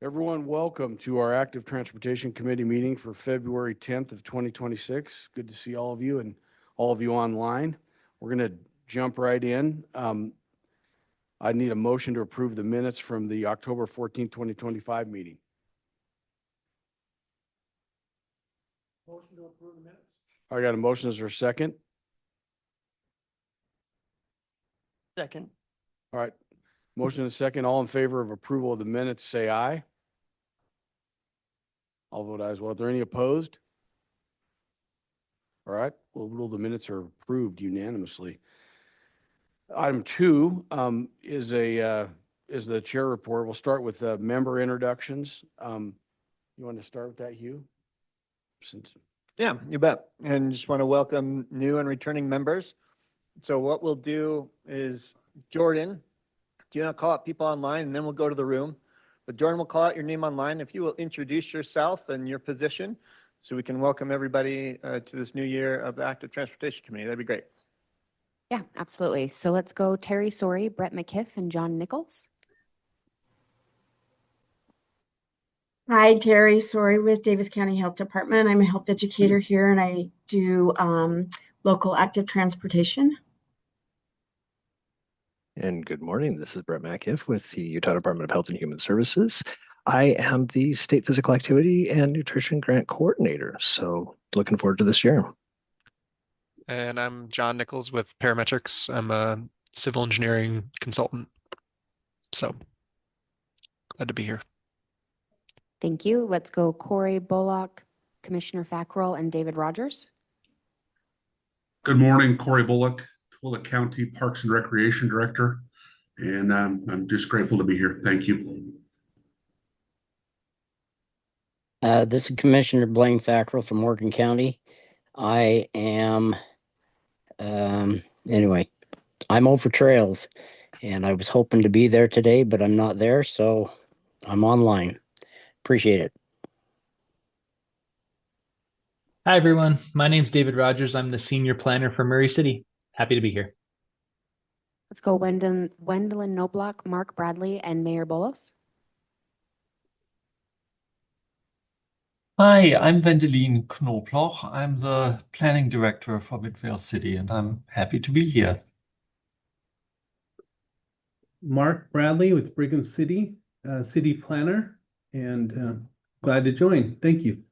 Everyone, welcome to our Active Transportation Committee meeting for February 10th of 2026. Good to see all of you and all of you online. We're going to jump right in. I need a motion to approve the minutes from the October 14th, 2025 meeting. Motion to approve the minutes. I got a motion. Is there a second? Second. All right. Motion and a second. All in favor of approval of the minutes, say aye. I'll vote aye as well. Are there any opposed? All right. We'll rule the minutes are approved unanimously. Item 2 is the chair report. We'll start with member introductions. You want to start with that, Hugh? Yeah, you bet. And just want to welcome new and returning members. So what we'll do is, Jordan, do you want to call out people online and then we'll go to the room? But Jordan will call out your name online. If you will introduce yourself and your position so we can welcome everybody to this new year of the Active Transportation Committee. That'd be great. Yeah, absolutely. So let's go Terry Sorey, Brett McKiff, and John Nichols. Hi, Terry Sorey with Davis County Health Department. I'm a health educator here and I do local active transportation. And good morning. This is Brett McKiff with the Utah Department of Health and Human Services. I am the State Physical Activity and Nutrition Grant Coordinator. So looking forward to this year. And I'm John Nichols with Parametrics. I'm a civil engineering consultant. So glad to be here. Thank you. Let's go Corey Bullock, Commissioner Fackrell, and David Rogers. Good morning, Corey Bullock, Tooele County Parks and Recreation Director, and I'm just grateful to be here. Thank you. This is Commissioner Blaine Fackrell from Morgan County. I am, anyway, I'm over trails and I was hoping to be there today, but I'm not there, so I'm online. Appreciate it. Hi, everyone. My name's David Rogers. I'm the senior planner for Murray City. Happy to be here. Let's go Gwendolyn Noblock, Mark Bradley, and Mayor Bolos. Hi, I'm Wendelin Knobloch. I'm the planning director for Midvale City, and I'm happy to be here. Mark Bradley with Brigham City, city planner, and glad to join. Thank you.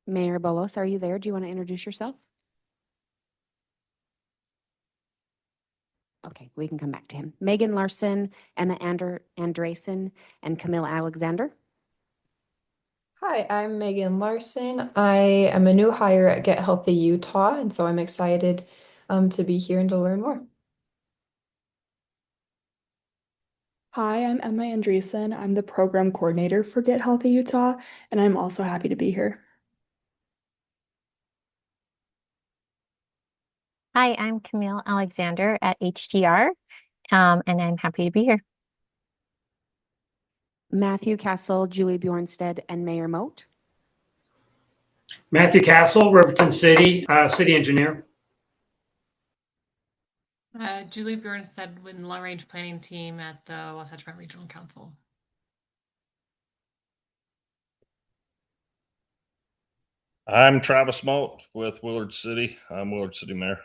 Mayor Bolos, are you there? Do you want to introduce yourself? Okay, we can come back to him. Megan Larson, Emma Andresen, and Camille Alexander. Hi, I'm Megan Larson. I am a new hire at Get Healthy Utah, and so I'm excited to be here and to learn more. Hi, I'm Emma Andresen. I'm the program coordinator for Get Healthy Utah, and I'm also happy to be here. Hi, I'm Camille Alexander at HDR, and I'm happy to be here. Matthew Castle, Julie Bjornstead, and Mayor Moat. Matthew Castle, Riverton City, city engineer. Julie Bjornstead with the Long Range Planning Team at the Wasatch Front Regional Council. I'm Travis Moat with Willard City. I'm Willard City Mayor.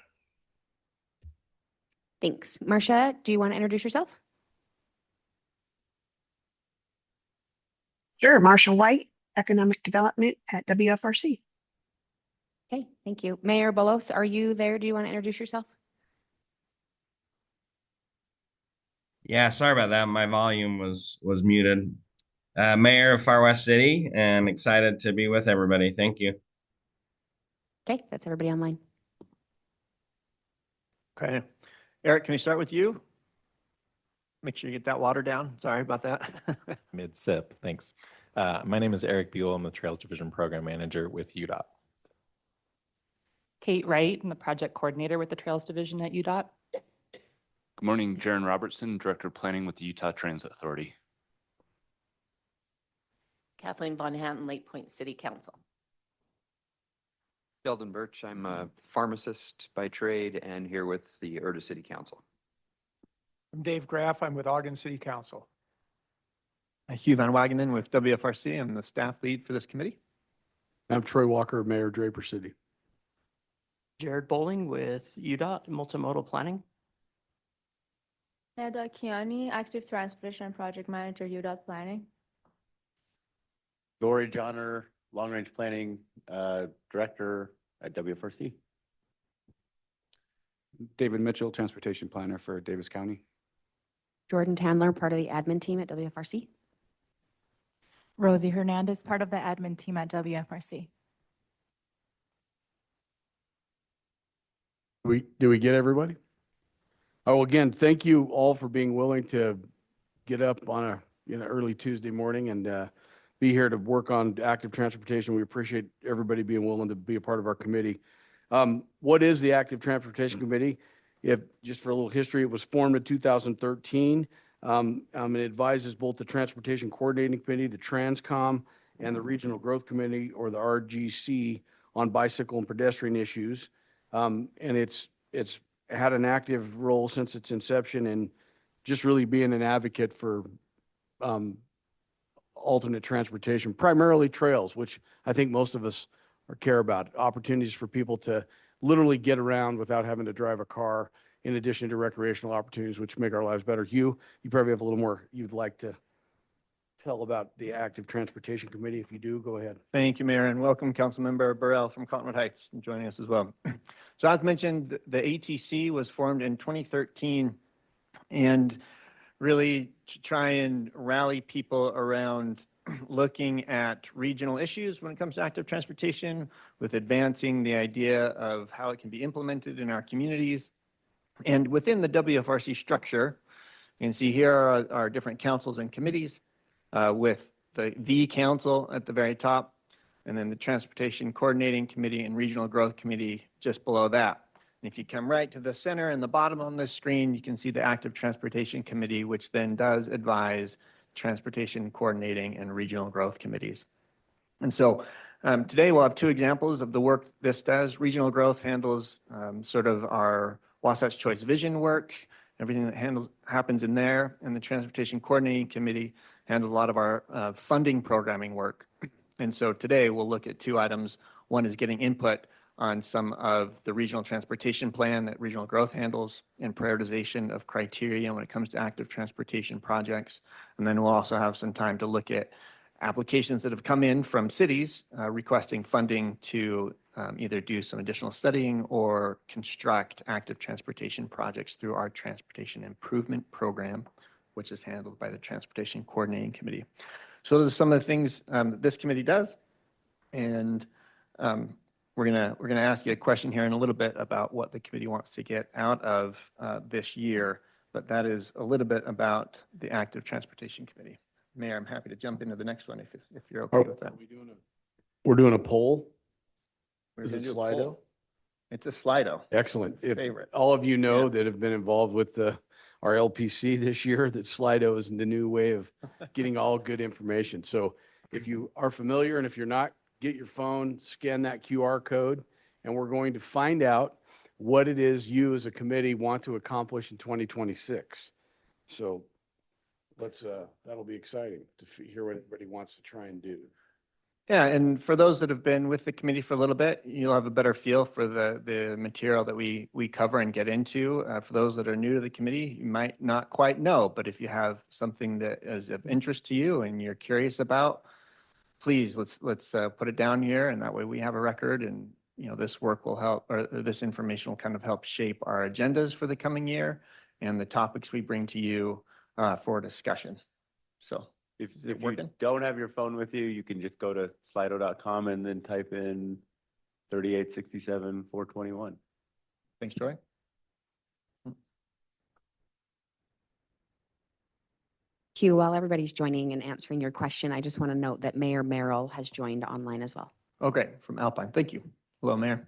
Thanks. Marcia, do you want to introduce yourself? Sure, Marcia White, Economic Development at WFRC. Okay, thank you. Mayor Bolos, are you there? Do you want to introduce yourself? Yeah, sorry about that. My volume was muted. Mayor of Far West City, and excited to be with everybody. Thank you. Okay, that's everybody online. Okay. Eric, can we start with you? Make sure you get that water down. Sorry about that. Mid-sip, thanks. My name is Eric Buell. I'm the Trails Division Program Manager with UDOT. Kate Wright, I'm the Project Coordinator with the Trails Division at UDOT. Good morning, Jaron Robertson, Director of Planning with the Utah Transit Authority. Kathleen Von Houten, Lake Point City Council. Sheldon Birch. I'm a pharmacist by trade and here with the Urda City Council. I'm Dave Graff. I'm with Ogden City Council. Hugh Van Wagenen with WFRC. I'm the staff lead for this committee. I'm Troy Walker, Mayor, Draper City. Jared Bowling with UDOT Multimodal Planning. Neda Kiani, Active Transportation Project Manager, UDOT Planning. Lori Johnner, Long Range Planning Director at WFRC. David Mitchell, Transportation Planner for Davis County. Jordan Tandler, part of the admin team at WFRC. Rosie Hernandez, part of the admin team at WFRC. Did we get everybody? Oh, well, again, thank you all for being willing to get up on a early Tuesday morning and be here to work on active transportation. We appreciate everybody being willing to be a part of our committee. What is the Active Transportation Committee? Just for a little history, it was formed in 2013. It advises both the Transportation Coordinating Committee, the Transcom, and the Regional Growth Committee, or the RGC, on bicycle and pedestrian issues. And it's had an active role since its inception and just really being an advocate for alternate transportation, primarily trails, which I think most of us care about. Opportunities for people to literally get around without having to drive a car, in addition to recreational opportunities, which make our lives better. Hugh, you probably have a little more you'd like to tell about the Active Transportation Committee. If you do, go ahead. Thank you, Mayor, and welcome Councilmember Burrell from Cottonwood Heights joining us as well. So as mentioned, the ATC was formed in 2013 and really to try and rally people around looking at regional issues when it comes to active transportation, with advancing the idea of how it can be implemented in our communities. And within the WFRC structure, you can see here are our different councils and committees, with the council at the very top, and then the Transportation Coordinating Committee and Regional Growth Committee just below that. And if you come right to the center and the bottom on this screen, you can see the Active Transportation Committee, which then does advise Transportation Coordinating and Regional Growth Committees. And so today we'll have two examples of the work this does. Regional Growth handles sort of our Wasatch Choice Vision work, everything that happens in there, and the Transportation Coordinating Committee handles a lot of our funding programming work. And so today we'll look at two items. One is getting input on some of the regional transportation plan that Regional Growth handles and prioritization of criteria when it comes to active transportation projects. And then we'll also have some time to look at applications that have come in from cities requesting funding to either do some additional studying or construct active transportation projects through our Transportation Improvement Program, which is handled by the Transportation Coordinating Committee. So those are some of the things that this committee does. And we're gonna ask you a question here in a little bit about what the committee wants to get out of this year, but that is a little bit about the Active Transportation Committee. Mayor, I'm happy to jump into the next one if you're okay with that. We're doing a poll. We're Is gonna it do a Slido? poll. It's a Slido. Excellent. If Favorite. all of you know that have been involved with our LPC this year, that Slido is the new way of getting all good information. So if you are familiar, and if you're not, get your phone, scan that QR code, and we're going to find out what it is you as a committee want to accomplish in 2026. So that'll be exciting to hear what everybody wants to try and do. Yeah, and for those that have been with the committee for a little bit, you'll have a better feel for the material that we cover and get into. For those that are new to the committee, you might not quite know, but if you have something that is of interest to you and you're curious about, please let's put it down here, and that way we have a record, and this work will help, or this information will kind of help shape our agendas for the coming year and the topics we bring to you for discussion. So. If you don't have your phone with you, you can just go to slido.com and then type in 3867 421. Thanks, Troy. Hugh, while everybody's joining and answering your question, I just want to note that Mayor Merrill has joined online as well. Okay, from Alpine. Thank you. Hello, Mayor.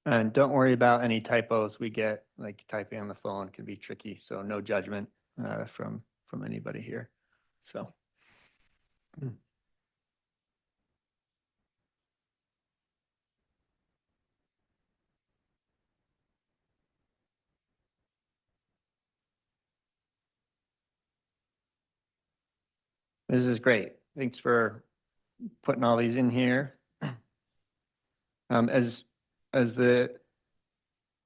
And don't worry about any typos we get, like typing on the phone can be tricky, so no judgment from anybody here. So. This is great. Thanks for putting all these in here. As the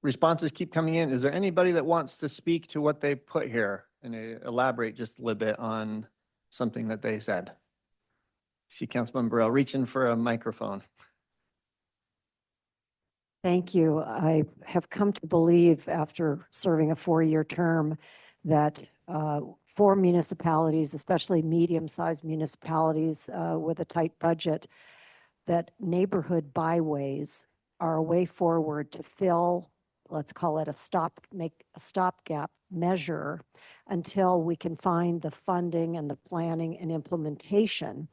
responses keep coming in, is there anybody that wants to speak to what they put here and elaborate just a little bit on something that they said? See Councilman Burrell reaching for a microphone. Thank you. I have come to believe after serving a 4-year term that for municipalities, especially medium-sized municipalities with a tight budget, that neighborhood byways are a way forward to fill, let's call it make a stopgap measure until we can find the funding and the planning and implementation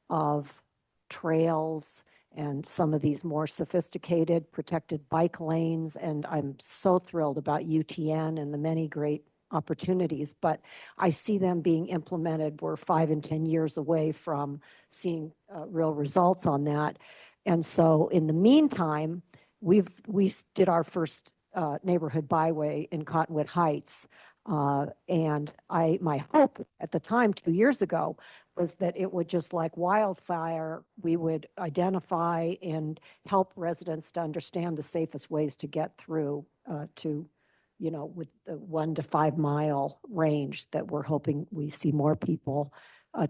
of trails and some of these more sophisticated protected bike lanes. And I'm so thrilled about UTN and the many great opportunities, but I see them being implemented. We're 5 and 10 years away from seeing real results on that. And so in the meantime, we did our first neighborhood byway in Cottonwood Heights. And my hope at the time 2 years ago was that it would just like wildfire, we would identify and help residents to understand the safest ways to get through with the 1 to 5 mile range that we're hoping we see more people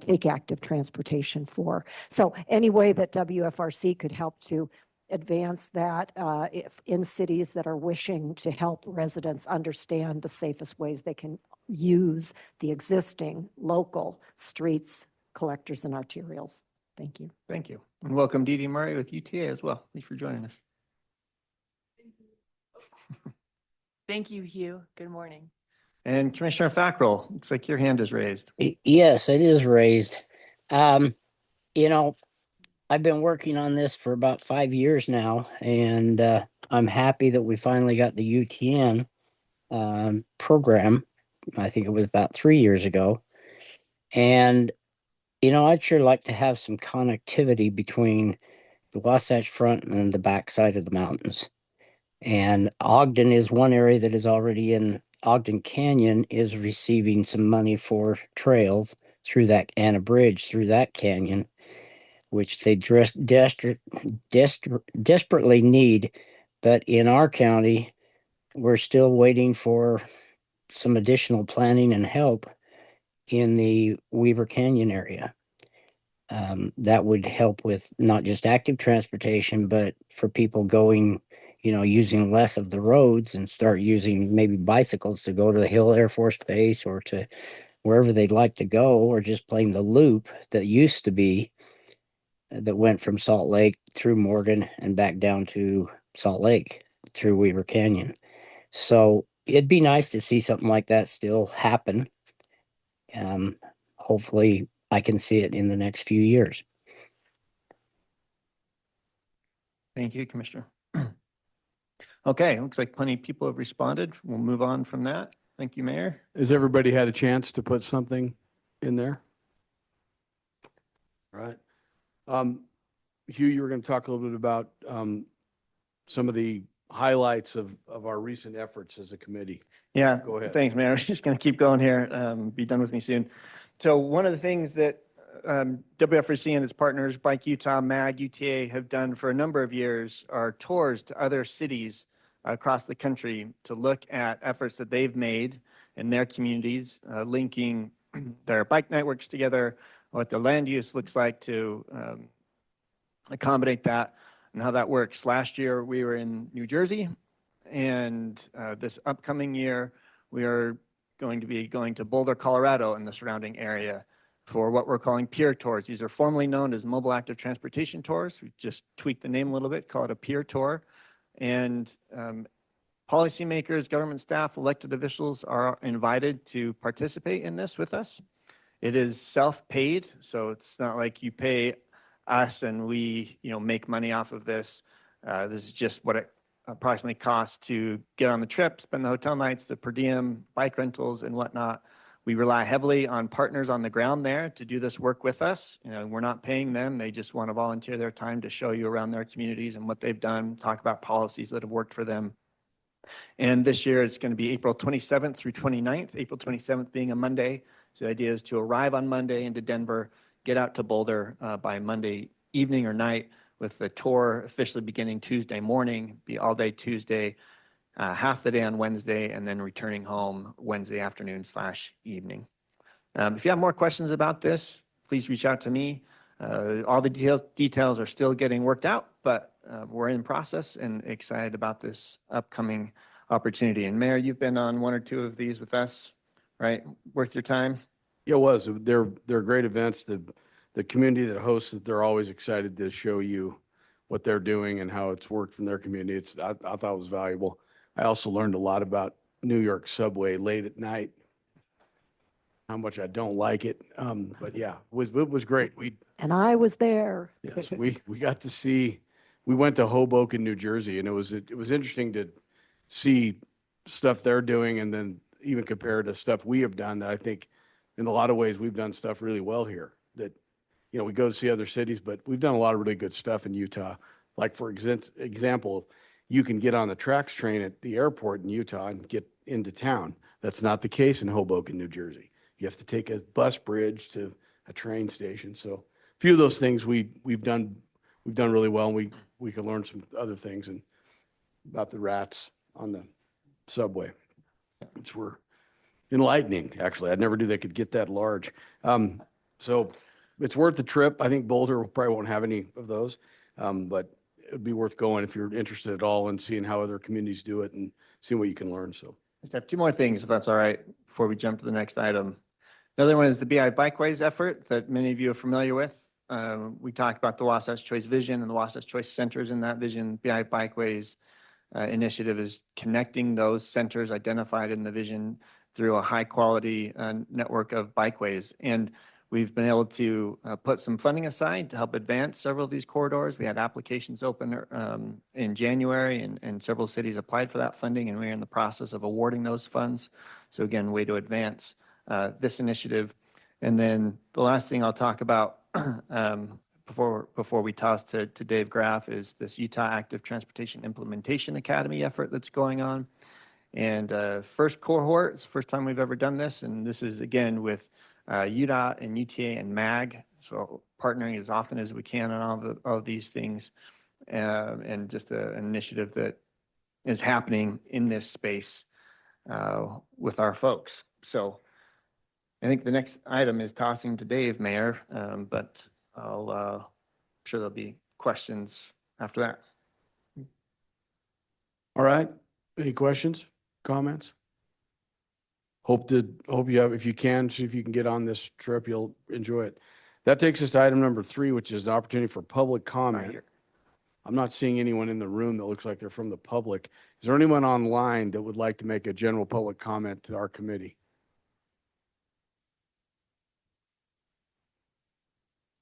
take active transportation for. So any way that WFRC could help to advance that if in cities that are wishing to help residents understand the safest ways they can use the existing local streets, collectors, and arterials. Thank you. Thank you. And welcome Dee Dee Murray with UTA as well. Thanks for joining us. Thank you, Hugh. Good morning. And Commissioner Fackrell, looks like your hand is raised. Yes, it is raised. I've been working on this for about 5 years now, and I'm happy that we finally got the UTN program. I think it was about 3 years ago. And, I'd sure like to have some connectivity between the Wasatch Front and the backside of the mountains. And Ogden is one area that is already in. Ogden Canyon is receiving some money for trails through that and a bridge through that canyon, which they desperately need. But in our county, we're still waiting for some additional planning and help in the Weaver Canyon area. That would help with not just active transportation, but for people going, using less of the roads and start using maybe bicycles to go to the Hill Air Force Base or to wherever they'd like to go, or just playing the loop that used to be that went from Salt Lake through Morgan and back down to Salt Lake through Weaver Canyon. So it'd be nice to see something like that still happen. Hopefully I can see it in the next few years. Thank you, Commissioner. Okay, looks like plenty of people have responded. We'll move on from that. Thank you, Mayor. Has everybody had a chance to put something in there? All right. Hugh, you were going to talk a little bit about some of the highlights of our recent efforts as a committee. Yeah, Go ahead. Thanks, Mayor. I was just going to keep going here. Be done with me soon. So one of the things that WFRC and its partners, Bike Utah, MAG, UTA, have done for a number of years are tours to other cities across the country to look at efforts that they've made in their communities, linking their bike networks together, what the land use looks like to accommodate that and how that works. Last year, we were in New Jersey, and this upcoming year, we are going to be going to Boulder, Colorado and the surrounding area for what we're calling peer tours. These are formerly known as mobile active transportation tours. We just tweaked the name a little bit, call it a peer tour. And policymakers, government staff, elected officials are invited to participate in this with us. It is self-paid, so it's not like you pay us and we make money off of this. This is just what it approximately costs to get on the trip, spend the hotel nights, the per diem, bike rentals and whatnot. We rely heavily on partners on the ground there to do this work with us. You know, we're not paying them. They just want to volunteer their time to show you around their communities and what they've done, talk about policies that have worked for them. And this year it's going to be April 27th through 29th, April 27th being a Monday. So the idea is to arrive on Monday into Denver, get out to Boulder by Monday evening or night, with the tour officially beginning Tuesday morning, be all day Tuesday, half the day on Wednesday, and then returning home Wednesday afternoon / evening. If you have more questions about this, please reach out to me. All the details are still getting worked out, but we're in process and excited about this upcoming opportunity. And Mayor, you've been on 1 or 2 of these with us, right? Worth your time? Yeah, it was. They're great events. The community that hosts it, they're always excited to show you what they're doing and how it's worked from their community. I thought it was valuable. I also learned a lot about New York subway late at night, how much I don't like it. But yeah, it was great. And I was there. Yes, we got to see, we went to Hoboken, New Jersey, and it was interesting to see stuff they're doing and then even compare to stuff we have done that I think in a lot of ways we've done stuff really well here that, you know, we go to see other cities, but we've done a lot of really good stuff in Utah. Like for example, you can get on the TRAX train at the airport in Utah and get into town. That's not the case in Hoboken, New Jersey. You have to take a bus bridge to a train station. So a few of those things we've done really well, and we can learn some other things and about the rats on the subway, which were enlightening, actually. I never knew they could get that large. So it's worth the trip. I think Boulder probably won't have any of those, but it'd be worth going if you're interested at all in seeing how other communities do it and seeing what you can learn. So Just have 2 more things, if that's all right, before we jump to the next item. The other one is the BI Bikeways effort that many of you are familiar with. We talked about the Wasatch Choice Vision and the Wasatch Choice Centers in that vision. BI Bikeways initiative is connecting those centers identified in the vision through a high quality network of bikeways. And we've been able to put some funding aside to help advance several of these corridors. We had applications open in January, and several cities applied for that funding, and we're in the process of awarding those funds. So again, way to advance this initiative. And then the last thing I'll talk about before we toss to Dave Graff is this Utah Active Transportation Implementation Academy effort that's going on. And first cohort, it's the first time we've ever done this, and this is again with UDOT and UTA and MAG, so partnering as often as we can on all of these things, and just an initiative that is happening in this space with our folks. So I think the next item is tossing to Dave, Mayor, but I'll sure there'll be questions after that. all right, any questions, comments? Hope you have, if you can, see if you can get on this trip, you'll enjoy it. That takes us to item number 3, which is an opportunity for public comment. I'm not seeing anyone in the room that looks like they're from the public. Is there anyone online that would like to make a general public comment to our committee?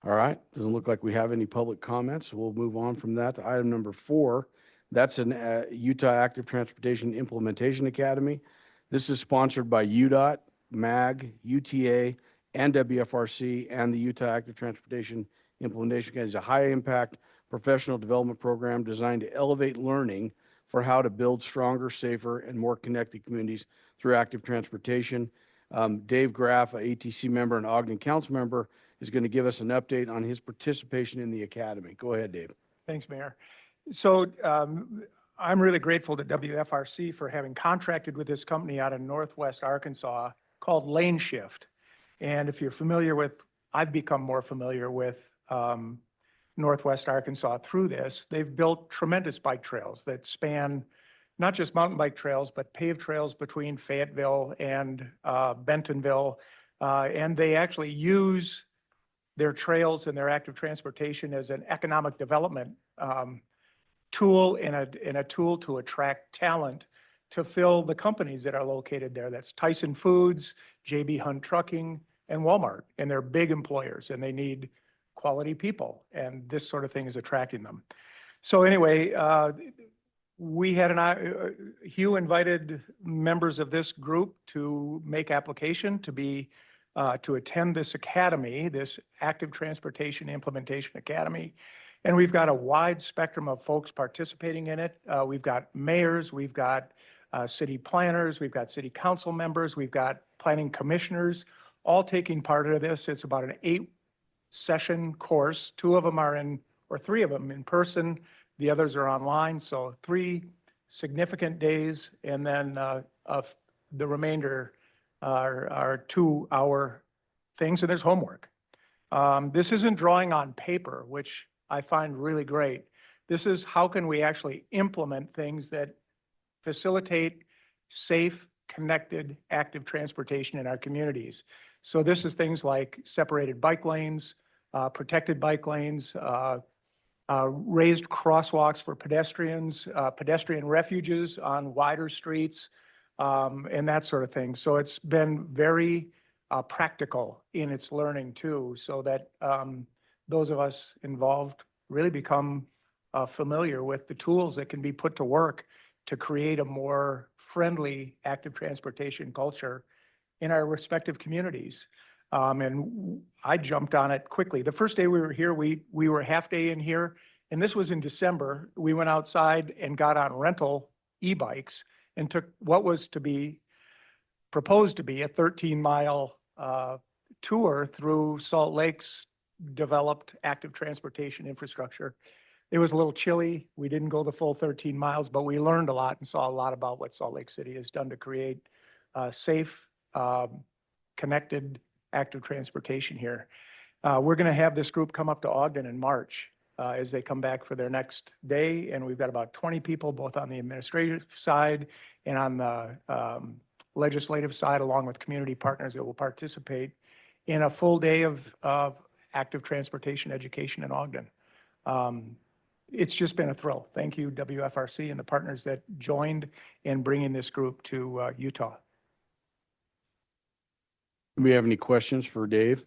All right, doesn't look like we have any public comments, so we'll move on from that to item number 4. That's an Utah Active Transportation Implementation Academy. This is sponsored by UDOT, MAG, UTA, and WFRC, and the Utah Active Transportation Implementation Academy. It's a high-impact professional development program designed to elevate learning for how to build stronger, safer, and more connected communities through active transportation. Dave Graff, a ATC member and Ogden Council member, is going to give us an update on his participation in the academy. Go ahead, Dave. Thanks, Mayor. So I'm really grateful to WFRC for having contracted with this company out of Northwest Arkansas called Lane Shift. And if you're familiar with, I've become more familiar with Northwest Arkansas through this. They've built tremendous bike trails that span not just mountain bike trails, but paved trails between Fayetteville and Bentonville. And they actually use their trails and their active transportation as an economic development tool and a tool to attract talent to fill the companies that are located there. That's Tyson Foods, JB Hunt Trucking, and Walmart. And they're big employers, and they need quality people. And this sort of thing is attracting them. So anyway, we had Hugh invited members of this group to make application to be, to attend this academy, this Active Transportation Implementation Academy. And we've got a wide spectrum of folks participating in it. We've got mayors, we've got city planners, we've got city council members, we've got planning commissioners, all taking part of this. It's about an 8-session course. 2 of them are in, or 3 of them in person. The others are online. So 3 significant days, and then of the remainder are 2-hour things, and there's homework. This isn't drawing on paper, which I find really great. This is how can we actually implement things that facilitate safe, connected, active transportation in our communities. So this is things like separated bike lanes, protected bike lanes, raised crosswalks for pedestrians, pedestrian refuges on wider streets, and that sort of thing. So it's been very practical in its learning too, so that those of us involved really become familiar with the tools that can be put to work to create a more friendly active transportation culture in our respective communities. And I jumped on it quickly. The first day we were here, we were half day in here, and this was in December. We went outside and got on rental e-bikes and took what was to be proposed to be a 13-mile tour through Salt Lake's developed active transportation infrastructure. It was a little chilly. We didn't go the full 13 miles, but we learned a lot and saw a lot about what Salt Lake City has done to create safe, connected, active transportation here. We're going to have this group come up to Ogden in March as they come back for their next day. And we've got about 20 people, both on the administrative side and on the legislative side, along with community partners that will participate in a full day of active transportation education in Ogden. It's just been a thrill. Thank you, WFRC, and the partners that joined in bringing this group to Utah. Do we have any questions for Dave?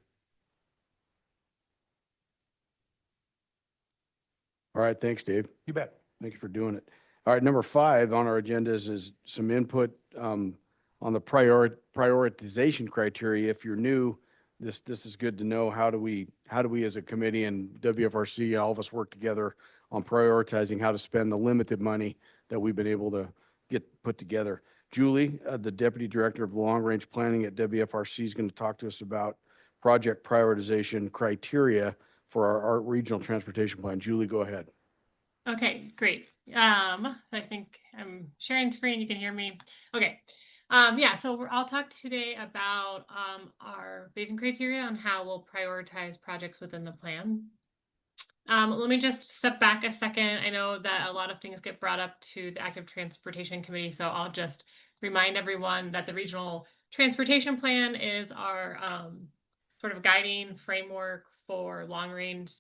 All right, thanks, Dave. You bet. Thank you for doing it. All right, number 5 on our agenda is some input on the prioritization criteria. If you're new, this is good to know. How do we as a committee and WFRC, all of us work together on prioritizing how to spend the limited money that we've been able to get put together. Julie, the Deputy Director of Long Range Planning at WFRC, is going to talk to us about project prioritization criteria for our regional transportation plan. Julie, go ahead. Okay, great. So I think I'm sharing screen. You can hear me. Okay. Yeah, so I'll talk today about our phasing criteria on how we'll prioritize projects within the plan. Let me just step back a second. I know that a lot of things get brought up to the Active Transportation Committee, so I'll just remind everyone that the Regional Transportation Plan is our sort of guiding framework for long-range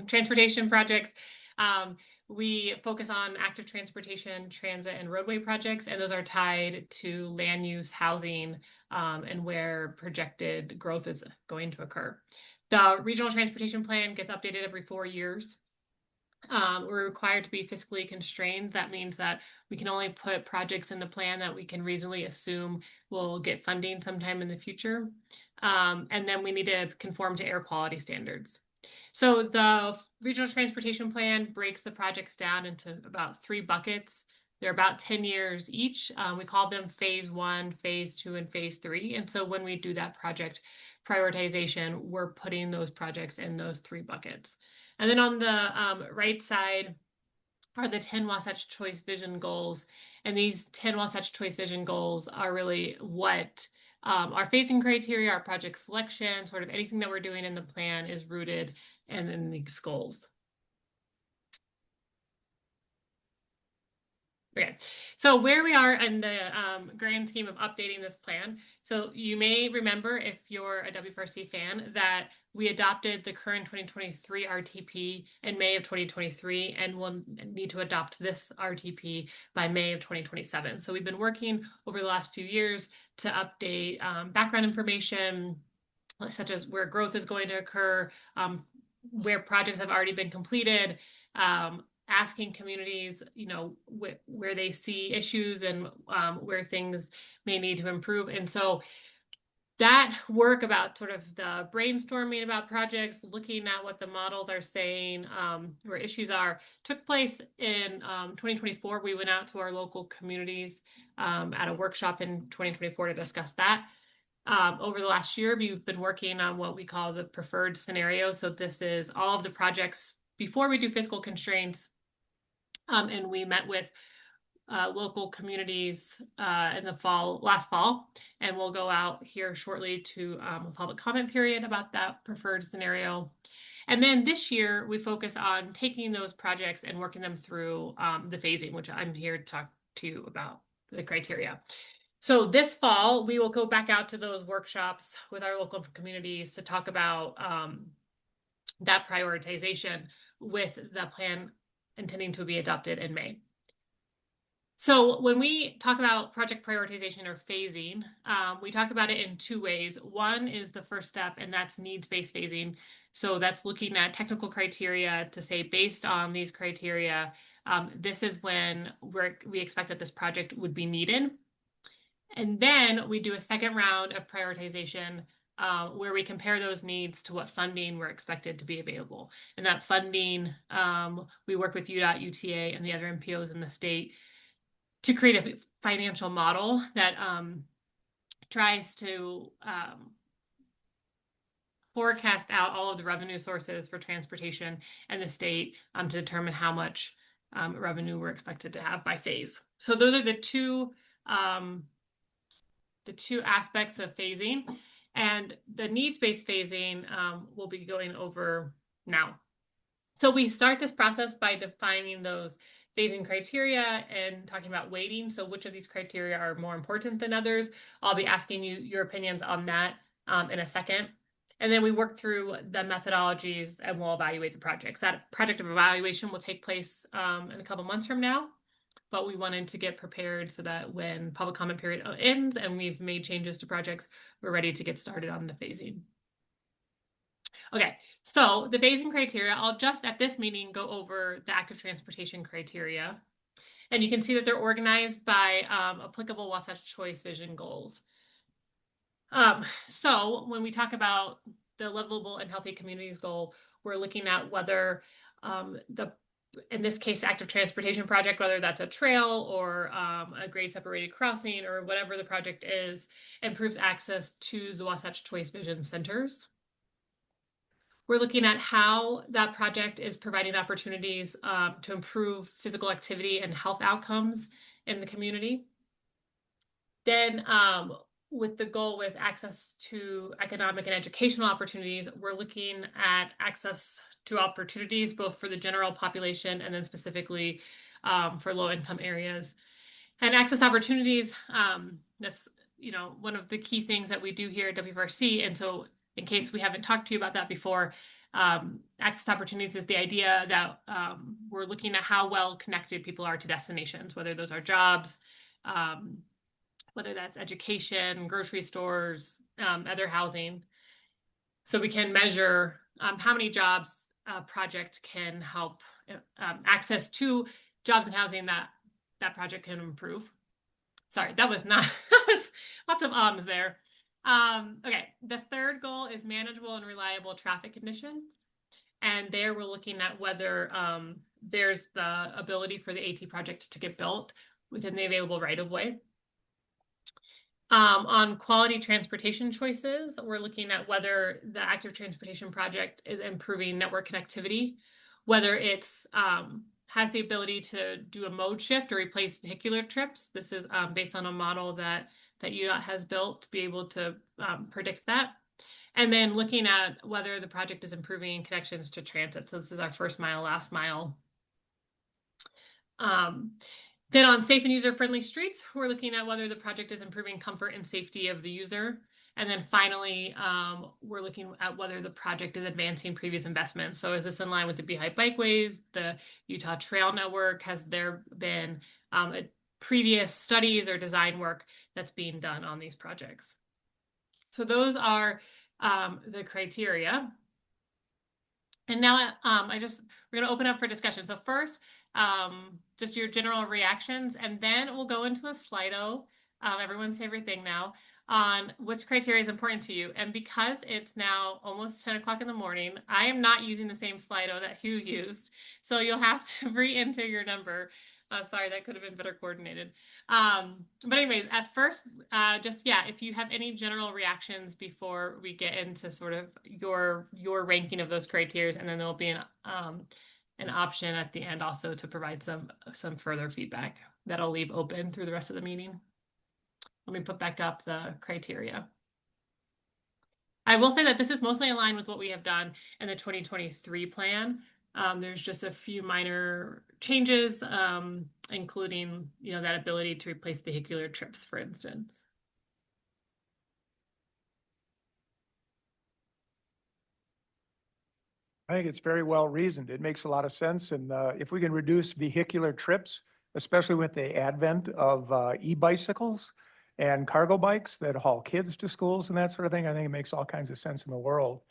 transportation projects. We focus on active transportation, transit, and roadway projects, and those are tied to land use, housing, and where projected growth is going to occur. The Regional Transportation Plan gets updated every 4 years. We're required to be fiscally constrained. That means that we can only put projects in the plan that we can reasonably assume will get funding sometime in the future. And then we need to conform to air quality standards. So the Regional Transportation Plan breaks the projects down into about 3 buckets. They're about 10 years each. We call them Phase 1, Phase 2, and Phase 3. And so when we do that project prioritization, we're putting those projects in those 3 buckets. And then on the right side are the 10 Wasatch Choice Vision Goals. And these 10 Wasatch Choice Vision Goals are really what our phasing criteria, our project selection, sort of anything that we're doing in the plan is rooted in these goals. Okay, so where we are in the grand scheme of updating this plan. So you may remember, if you're a WFRC fan, that we adopted the current 2023 RTP in May of 2023, and we'll need to adopt this RTP by May of 2027. So we've been working over the last few years to update background information, such as where growth is going to occur, where projects have already been completed, asking communities, where they see issues and where things may need to improve. And so that work about sort of the brainstorming about projects, looking at what the models are saying, where issues are, took place in 2024. We went out to our local communities at a workshop in 2024 to discuss that. Over the last year, we've been working on what we call the preferred scenario. So this is all of the projects before we do fiscal constraints. And we met with local communities in the last fall, and we'll go out here shortly to a public comment period about that preferred scenario. And then this year, we focus on taking those projects and working them through the phasing, which I'm here to talk to you about the criteria. So this fall, we will go back out to those workshops with our local communities to talk about that prioritization with the plan intending to be adopted in May. So when we talk about project prioritization or phasing, we talk about it in two ways. One is the first step, and that's needs-based phasing. So that's looking at technical criteria to say, based on these criteria, this is when we expect that this project would be needed. And then we do a second round of prioritization where we compare those needs to what funding we're expected to be available. And that funding, we work with UDOT, UTA, and the other MPOs in the state to create a financial model that tries to forecast out all of the revenue sources for transportation and the state to determine how much revenue we're expected to have by phase. So those are the two aspects of phasing, and the needs-based phasing we'll be going over now. So we start this process by defining those phasing criteria and talking about weighting. So which of these criteria are more important than others? I'll be asking you your opinions on that in a second. And then we work through the methodologies and we'll evaluate the projects. That project of evaluation will take place in a couple months from now, but we wanted to get prepared so that when public comment period ends and we've made changes to projects, we're ready to get started on the phasing. Okay, so the phasing criteria, I'll just at this meeting go over the active transportation criteria. And you can see that they're organized by applicable Wasatch Choice vision goals. So when we talk about the livable and healthy communities goal, we're looking at whether in this case, active transportation project, whether that's a trail or a grade separated crossing or whatever the project is, improves access to the Wasatch Choice Vision centers. We're looking at how that project is providing opportunities to improve physical activity and health outcomes in the community. Then with the goal with access to economic and educational opportunities, we're looking at access to opportunities both for the general population and then specifically for low-income areas. And access opportunities, that's one of the key things that we do here at WFRC. And so in case we haven't talked to you about that before, access opportunities is the idea that we're looking at how well connected people are to destinations, whether those are jobs, whether that's education, grocery stores, other housing. So we can measure how many jobs a project can help access to jobs and housing that project can improve. Sorry, that was lots of ums there. Okay, the third goal is manageable and reliable traffic conditions. And there we're looking at whether there's the ability for the AT project to get built within the available right-of-way. On quality transportation choices, we're looking at whether the active transportation project is improving network connectivity, whether it's has the ability to do a mode shift or replace vehicular trips. This is based on a model that UDOT has built to be able to predict that. And then looking at whether the project is improving connections to transit. So this is our first mile, last mile. Then on safe and user-friendly streets, we're looking at whether the project is improving comfort and safety of the user. And then finally, we're looking at whether the project is advancing previous investments. So is this in line with the Beehive Bikeways, the Utah Trail Network? Has there been previous studies or design work that's being done on these projects? So those are the criteria. And now we're going to open up for discussion. So first, just your general reactions, and then we'll go into a Slido, everyone's favorite thing now, on which criteria is important to you. And because it's now almost 10 o'clock in the morning, I am not using the same Slido that Hugh used. So you'll have to re-enter your number. Sorry, that could have been better coordinated. But anyways, at first, if you have any general reactions before we get into sort of your ranking of those criteria, and then there'll be an option at the end also to provide some further feedback that I'll leave open through the rest of the meeting. Let me put back up the criteria. I will say that this is mostly in line with what we have done in the 2023 plan. There's just a few minor changes, including, that ability to replace vehicular trips, for instance. I think it's very well reasoned. It makes a lot of sense. And if we can reduce vehicular trips, especially with the advent of e-bicycles and cargo bikes that haul kids to schools and that sort of thing, I think it makes all kinds of sense in the world.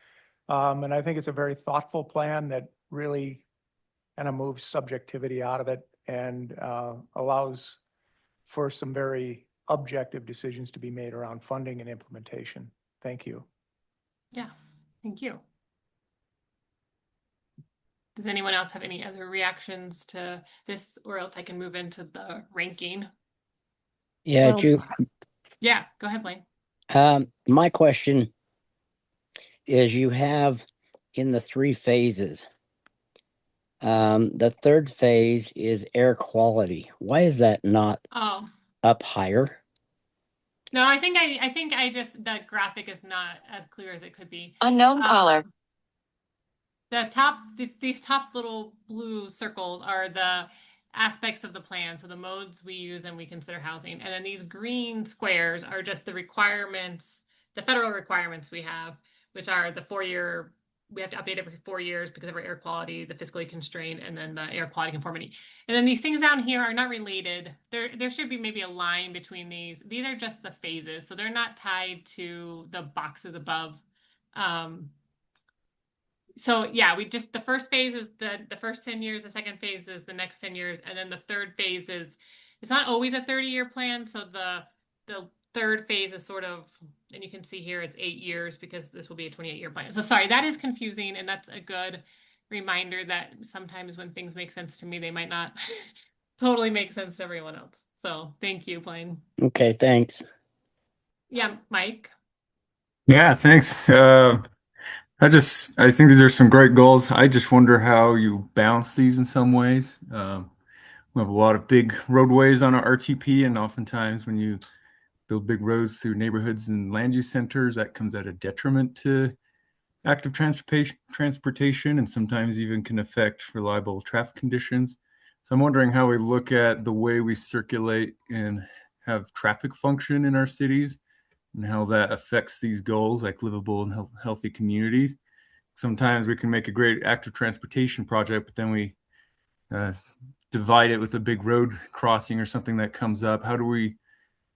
And I think it's a very thoughtful plan that really kind of moves subjectivity out of it and allows for some very objective decisions to be made around funding and implementation. Thank you. Yeah, thank you. Does anyone else have any other reactions to this, or else I can move into the ranking? Yeah, Well, Yeah, go ahead, Blaine. my question is, you have in the 3 phases, the 3rd phase is air quality. Why is that not Oh, up higher? no, I think I just, that graphic is not as clear as it could be. Unknown caller. These top little blue circles are the aspects of the plan. So the modes we use and we consider housing. And then these green squares are just the requirements, the federal requirements we have, which are the 4-year, we have to update every 4 years because of our air quality, the fiscally constrained, and then the air quality conformity. And then these things down here are not related. There should be maybe a line between these. These are just the phases. So they're not tied to the boxes above. So yeah, the first phase is the first 10 years, the second phase is the next 10 years, and then the third phase is, it's not always a 30-year plan. So the third phase is sort of, and you can see here it's 8 years because this will be a 28-year plan. So sorry, that is confusing, and that's a good reminder that sometimes when things make sense to me, they might not totally make sense to everyone else. So thank you, Blaine. Okay, thanks. Yeah, Mike. Yeah, thanks. I think these are some great goals. I just wonder how you balance these in some ways. We have a lot of big roadways on our RTP, and oftentimes when you build big roads through neighborhoods and land use centers, that comes at a detriment to active transportation, and sometimes even can affect reliable traffic conditions. So I'm wondering how we look at the way we circulate and have traffic function in our cities, and how that affects these goals, like livable and healthy communities. Sometimes we can make a great active transportation project, but then we divide it with a big road crossing or something that comes up. How do we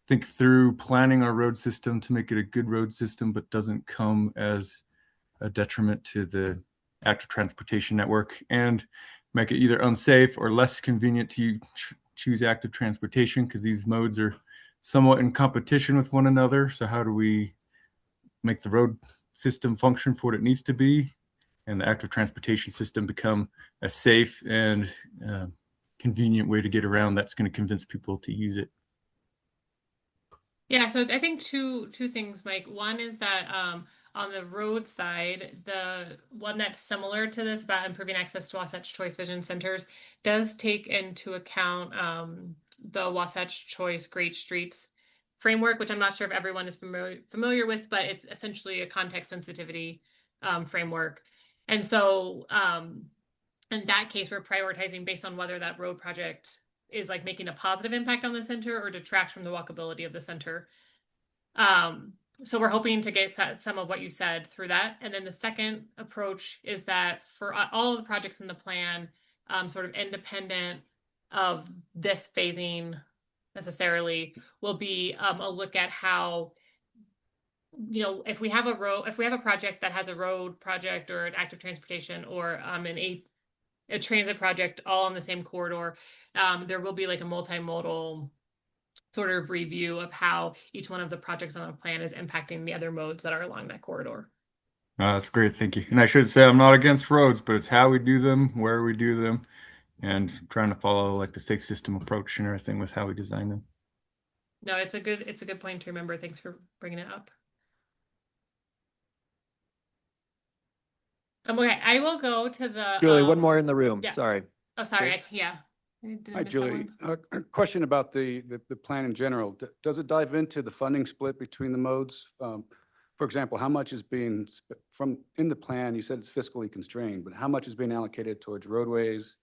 think through planning our road system to make it a good road system, but doesn't come as a detriment to the active transportation network, and make it either unsafe or less convenient to choose active transportation, because these modes are somewhat in competition with one another. So how do we make the road system function for what it needs to be, and the active transportation system become a safe and convenient way to get around that's going to convince people to use it? Yeah, so I think two things, Mike. One is that on the road side, the one that's similar to this about improving access to Wasatch Choice Vision Centers does take into account the Wasatch Choice Great Streets framework, which I'm not sure if everyone is familiar with, but it's essentially a context sensitivity framework. And so in that case, we're prioritizing based on whether that road project is like making a positive impact on the center or detracts from the walkability of the center. So we're hoping to get some of what you said through that. And then the second approach is that for all of the projects in the plan, sort of independent of this phasing necessarily, will be a look at how you know, if we have a project that has a road project or an active transportation or a transit project all on the same corridor, there will be like a multimodal sort of review of how each one of the projects on the plan is impacting the other modes that are along that corridor. That's great. Thank you. And I should say I'm not against roads, but it's how we do them, where we do them, and trying to follow like the safe system approach and everything with how we design them. No, it's a good point to remember. Thanks for bringing it up. Okay, I will go to the Julie, one more in the room. yeah. Sorry. Oh, sorry. Okay. Yeah. Did I Hi, miss Julie. someone? A question about the plan in general. Does it dive into the funding split between the modes? For example, how much is being in the plan? You said it's fiscally constrained, but how much is being allocated towards roadways,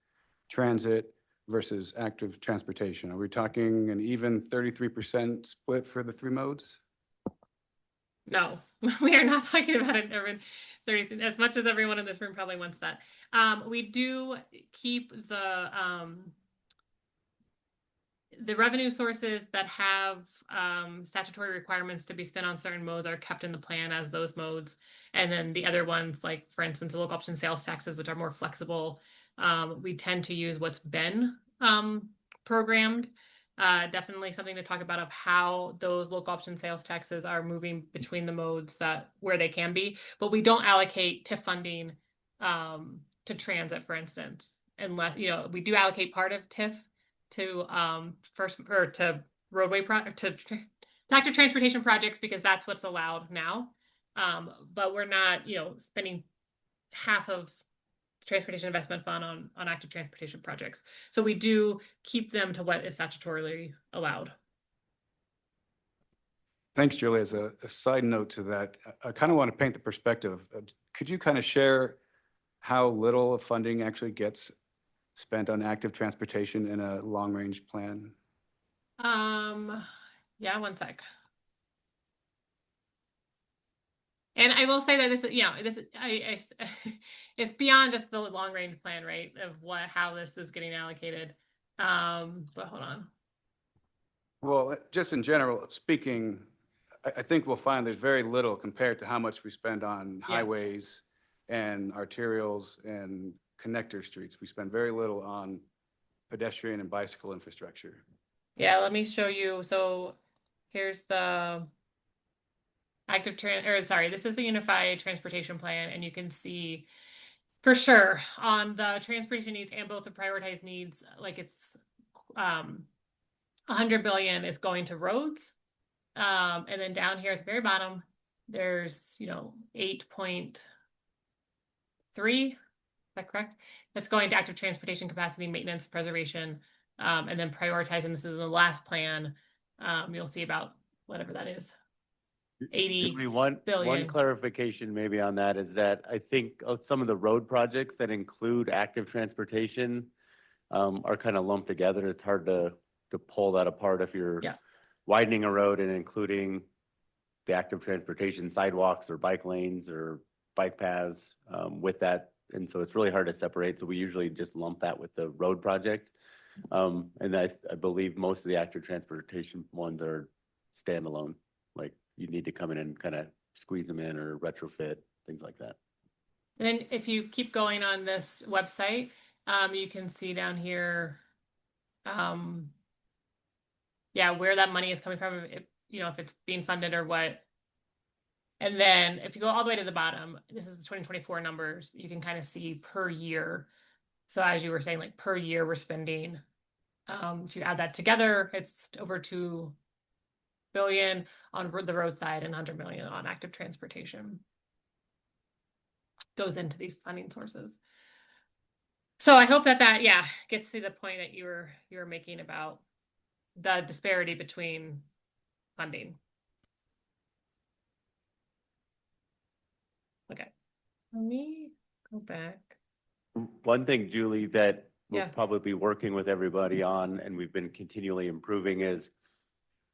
transit versus active transportation? Are we talking an even 33% split for the three modes? No, we are not talking about it. 30, as much as everyone in this room probably wants that. We do keep the revenue sources that have statutory requirements to be spent on certain modes are kept in the plan as those modes. And then the other ones, like for instance, the local option sales taxes, which are more flexible, we tend to use what's been programmed. Definitely something to talk about of how those local option sales taxes are moving between the modes where they can be, but we don't allocate TIF funding to transit, for instance, unless, you know, we do allocate part of TIF to to roadway to active transportation projects because that's what's allowed now. But we're not, you know, spending half of transportation investment fund on active transportation projects. So we do keep them to what is statutorily allowed. Thanks, Julie. As a side note to that, I kind of want to paint the perspective. Could you kind of share how little of funding actually gets spent on active transportation in a long-range plan? Yeah, one sec. And I will say that this, you know, it's beyond just the long range plan, right? Of how this is getting allocated. But hold on. Well, just in general speaking, I think we'll find there's very little compared to how much we spend on highways and arterials and connector streets. We spend very little on pedestrian and bicycle infrastructure. Yeah, let me show you. So here's the this is the Unified Transportation Plan, and you can see for sure on the transportation needs and both the prioritized needs, like it's 100 billion is going to roads. And then down here at the very bottom, there's, you know, 8.3, is that correct? That's going to active transportation capacity, maintenance, preservation, and then prioritizing. This is in the last plan. You'll see about whatever that is. 80 One billion. clarification maybe on that is that I think some of the road projects that include active transportation are kind of lumped together. It's hard to pull that apart if you're widening a road and including the active transportation sidewalks or bike lanes or bike paths with that. And so it's really hard to separate. So we usually just lump that with the road project. And I believe most of the active transportation ones are standalone. Like you need to come in and kind of squeeze them in or retrofit, things like that. And then if you keep going on this website, you can see down here, where that money is coming from, if it's being funded or what. And then if you go all the way to the bottom, this is the 2024 numbers, you can kind of see per year. So as you were saying, like per year we're spending, if you add that together, it's over 2 billion on the roadside and 100 million on active transportation. Goes into these funding sources. So I hope that gets to the point that you were making about the disparity between funding. Okay, let me go back. One thing, Julie, that we'll Yeah. probably be working with everybody on, and we've been continually improving, is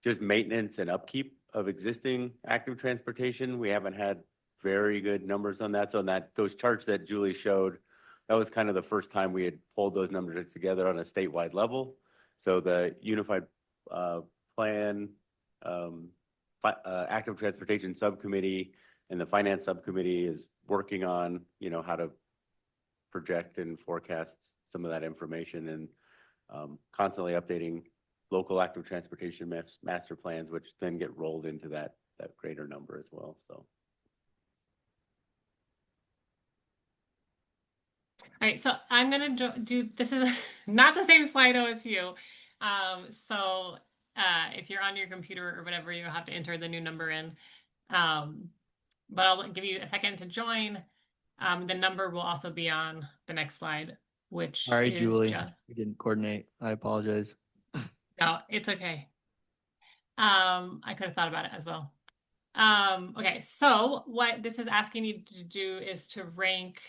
just maintenance and upkeep of existing active transportation. We haven't had very good numbers on that. So on those charts that Julie showed, that was kind of the first time we had pulled those numbers together on a statewide level. So the unified plan active transportation subcommittee and the finance subcommittee is working on, how to project and forecast some of that information and constantly updating local active transportation master plans, which then get rolled into that greater number as well. So. All right, so I'm gonna do, this is not the same Slido as you. If you're on your computer or whatever, you have to enter the new number in. But I'll give you a second to join. The number will also be on the next slide, which Sorry, is Julie, just, we didn't coordinate. I apologize. no, it's okay. I could have thought about it as well. Okay, so what this is asking you to do is to rank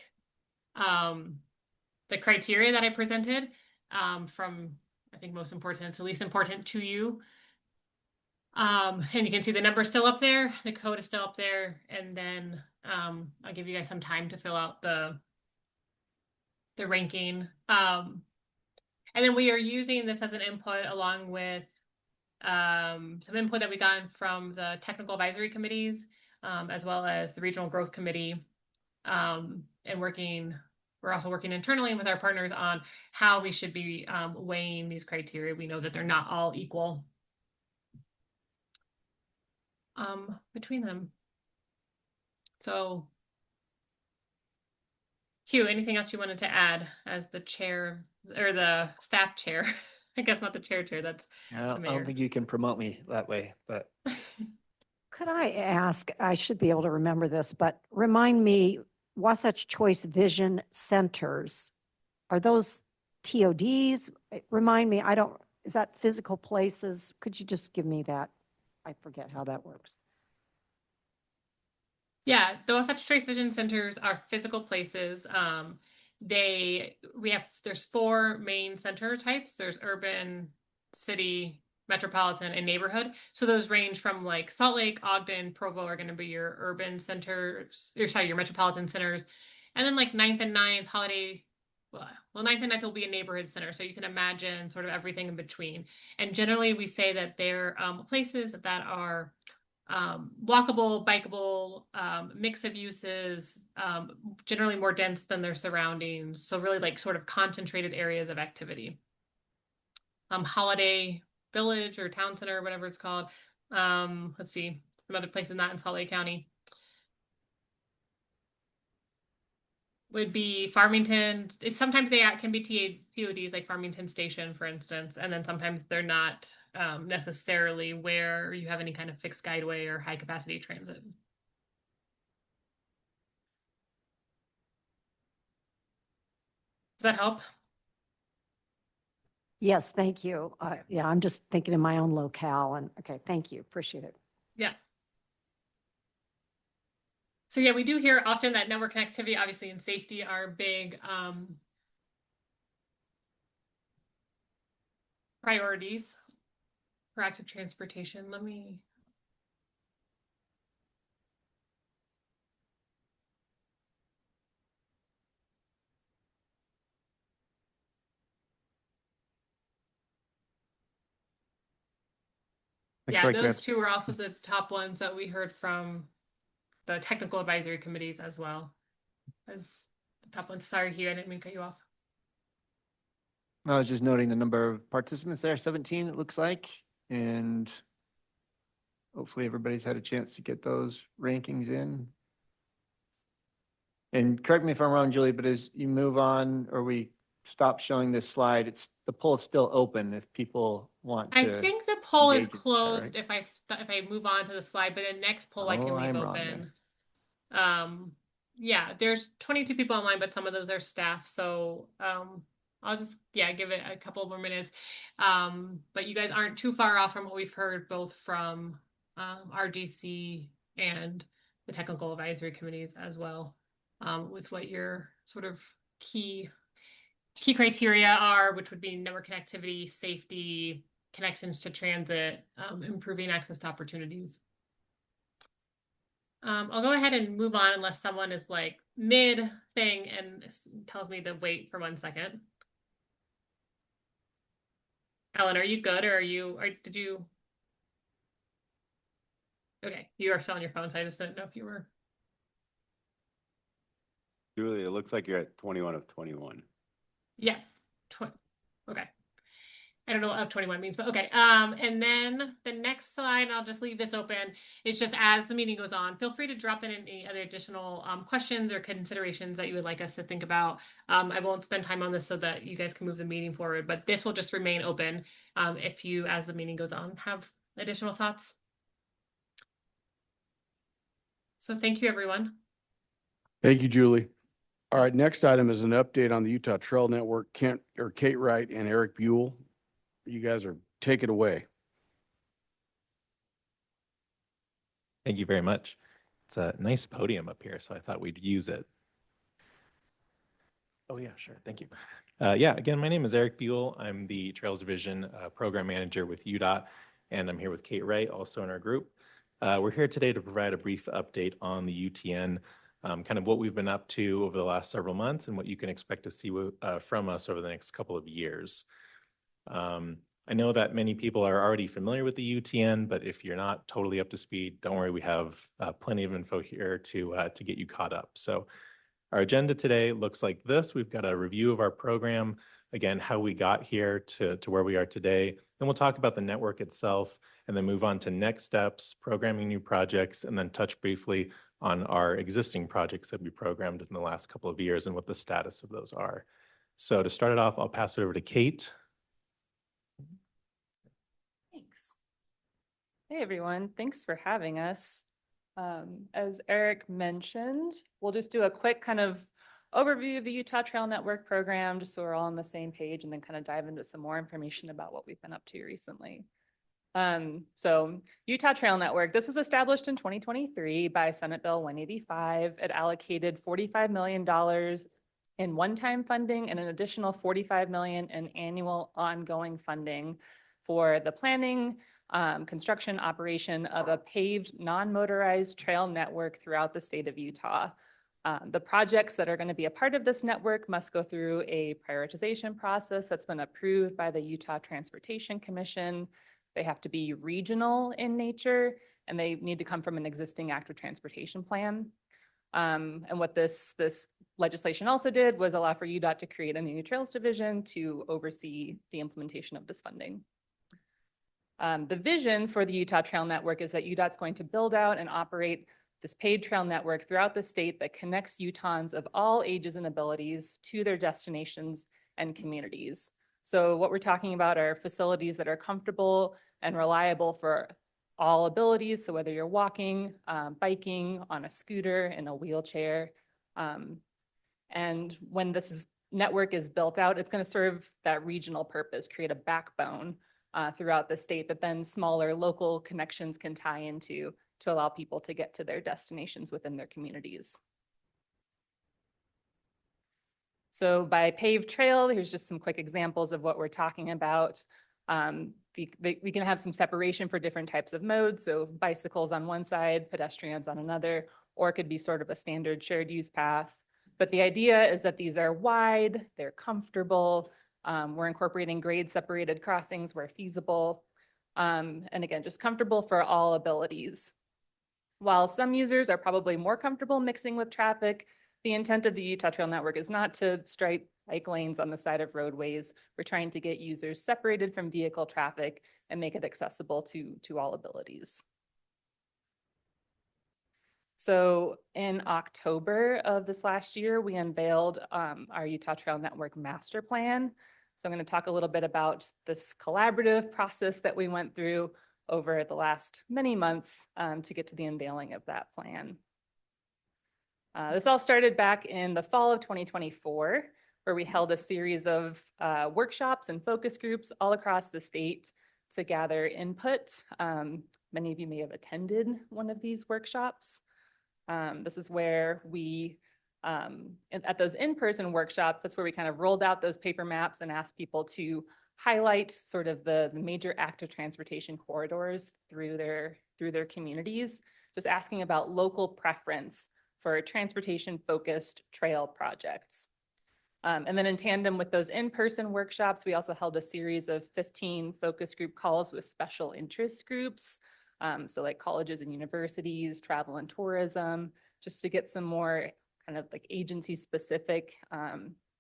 the criteria that I presented from, I think, most important to least important to you. And you can see the number is still up there, the code is still up there, and then I'll give you guys some time to fill out the ranking. And then we are using this as an input along with some input that we got from the technical advisory committees, as well as the regional growth committee, and we're also working internally with our partners on how we should be weighing these criteria. We know that they're not all equal between them. So, Hugh, anything else you wanted to add as the chair or the staff chair? I guess not the chair, that's I don't think you can promote me that way, but. Could I ask, I should be able to remember this, but remind me, Wasatch Choice Vision Centers, are those TODs? Remind me, is that physical places? Could you just give me that? I forget how that works. Yeah, the Wasatch Choice Vision Centers are physical places. There's 4 main center types. There's urban, city, metropolitan, and neighborhood. So those range from like Salt Lake, Ogden, Provo are going to be your urban centers, your metropolitan centers. And then like 9th and 9th, Holiday, well, 9th and 9th will be a neighborhood center. So you can imagine sort of everything in between. And generally we say that they're places that are walkable, bikeable, mix of uses, generally more dense than their surroundings. So really like sort of concentrated areas of activity. Holiday Village or Town Center, whatever it's called. Let's see, some other places not in Salt Lake County. Would be Farmington. Sometimes they can be TODs, like Farmington Station, for instance, and then sometimes they're not necessarily where you have any kind of fixed guideway or high capacity transit. Does that help? Yes, thank you. Yeah, I'm just thinking in my own locale and okay, thank you. Appreciate it. Yeah. So yeah, we do hear often that network connectivity, obviously, and safety are big priorities for active transportation. Let me. Yeah, those 2 were also the top ones that we heard from the technical advisory committees as well as the top ones. Sorry, Hugh, I didn't mean to cut you off. I was just noting the number of participants there, 17 it looks like, and hopefully everybody's had a chance to get those rankings in. And correct me if I'm wrong, Julie, but as you move on or we stop showing this slide, the poll is still open if people want to. I think the poll is engage in that, closed right? if I move on to the slide, but the next poll I can Oh, leave I'm wrong open. Yeah, there's 22 people online, but some of those are staff. So I'll just give it a couple more minutes. But you guys aren't too far off from what we've heard both from RGC and the technical advisory committees as well, with what your sort of key criteria are, which would be network connectivity, safety, connections to transit, improving access to opportunities. I'll go ahead and move on unless someone is like mid thing and tells me to wait for 1 second. Ellen, are you good or did you? Okay, you are still on your phone, so I just didn't know if you were. Julie, it looks like you're at 21 of 21. Yeah. Okay. I don't know what F21 means, but okay. And then the next slide, I'll just leave this open. It's just as the meeting goes on, feel free to drop in any other additional questions or considerations that you would like us to think about. I won't spend time on this so that you guys can move the meeting forward, but this will just remain open if you, as the meeting goes on, have additional thoughts. So thank you, everyone. Thank you, Julie. All right, next item is an update on the Utah Trail Network. Kate Wright and Eric Buell. You guys take it away. Thank you very much. It's a nice podium up here, so I thought we'd use it. Oh yeah, sure. Thank you. Yeah, again, my name is Eric Buell. I'm the Trails Division Program Manager with UDOT, and I'm here with Kate Wright, also in our group. We're here today to provide a brief update on the UTN, kind of what we've been up to over the last several months and what you can expect to see from us over the next couple of years. I know that many people are already familiar with the UTN, but if you're not totally up to speed, don't worry, we have plenty of info here to get you caught up. So our agenda today looks like this. We've got a review of our program, again, how we got here to where we are today. Then we'll talk about the network itself and then move on to next steps, programming new projects, and then touch briefly on our existing projects that we programmed in the last couple of years and what the status of those are. So to start it off, I'll pass it over to Kate. Thanks. Hey, everyone. Thanks for having us. As Eric mentioned, we'll just do a quick kind of overview of the Utah Trail Network program, just so we're all on the same page, and then kind of dive into some more information about what we've been up to recently. So Utah Trail Network, this was established in 2023 by Senate Bill 185. It allocated $45 million in one-time funding and an additional $45 million in annual ongoing funding for the planning, construction, operation of a paved non-motorized trail network throughout the state of Utah. The projects that are going to be a part of this network must go through a prioritization process that's been approved by the Utah Transportation Commission. They have to be regional in nature, and they need to come from an existing active transportation plan. And what this legislation also did was allow for UDOT to create a new trails division to oversee the implementation of this funding. The vision for the Utah Trail Network is that UDOT's going to build out and operate this paved trail network throughout the state that connects Utahns of all ages and abilities to their destinations and communities. So what we're talking about are facilities that are comfortable and reliable for all abilities. So whether you're walking, biking, on a scooter, in a wheelchair. And when this network is built out, it's going to serve that regional purpose, create a backbone throughout the state that then smaller local connections can tie into to allow people to get to their destinations within their communities. So by paved trail, here's just some quick examples of what we're talking about. We can have some separation for different types of modes. So bicycles on one side, pedestrians on another, or it could be sort of a standard shared use path. But the idea is that these are wide, they're comfortable. We're incorporating grade separated crossings where feasible. And again, just comfortable for all abilities. While some users are probably more comfortable mixing with traffic, the intent of the Utah Trail Network is not to stripe bike lanes on the side of roadways. We're trying to get users separated from vehicle traffic and make it accessible to all abilities. So in October of this last year, we unveiled our Utah Trail Network Master Plan. So I'm going to talk a little bit about this collaborative process that we went through over the last many months to get to the unveiling of that plan. This all started back in the fall of 2024, where we held a series of workshops and focus groups all across the state to gather input. Many of you may have attended one of these workshops. This is where we, at those in-person workshops, that's where we kind of rolled out those paper maps and asked people to highlight sort of the major active transportation corridors through their communities, just asking about local preference for transportation-focused trail projects. And then in tandem with those in-person workshops, we also held a series of 15 focus group calls with special interest groups So like colleges and universities, travel and tourism, just to get some more kind of like agency specific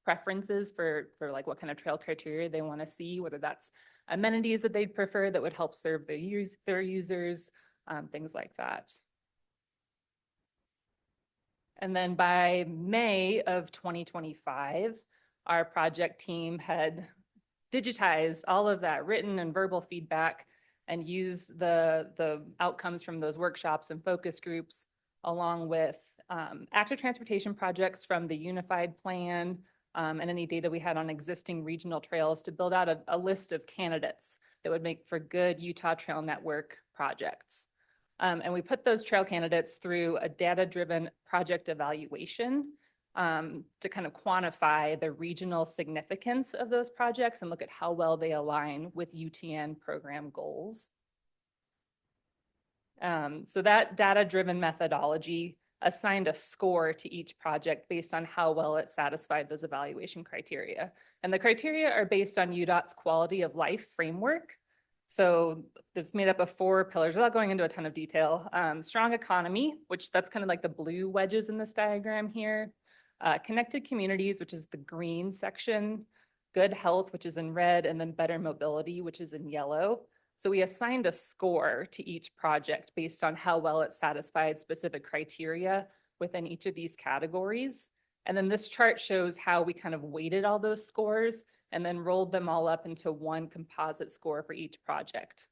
preferences for like what kind of trail criteria they want to see, whether that's amenities that they'd prefer that would help serve their users, things like that. And then by May of 2025, our project team had digitized all of that written and verbal feedback and used the outcomes from those workshops and focus groups along with active transportation projects from the unified plan and any data we had on existing regional trails to build out a list of candidates that would make for good Utah Trail Network projects. And we put those trail candidates through a data-driven project evaluation to kind of quantify the regional significance of those projects and look at how well they align with UTN program goals. So that data-driven methodology assigned a score to each project based on how well it satisfied those evaluation criteria. And the criteria are based on UDOT's quality of life framework. So it's made up of 4 pillars without going into a ton of detail. Strong economy, which that's kind of like the blue wedges in this diagram here. Connected communities, which is the green section. Good health, which is in red, and then better mobility, which is in yellow. So we assigned a score to each project based on how well it satisfied specific criteria within each of these categories. And then this chart shows how we kind of weighted all those scores and then rolled them all up into one composite score for each project.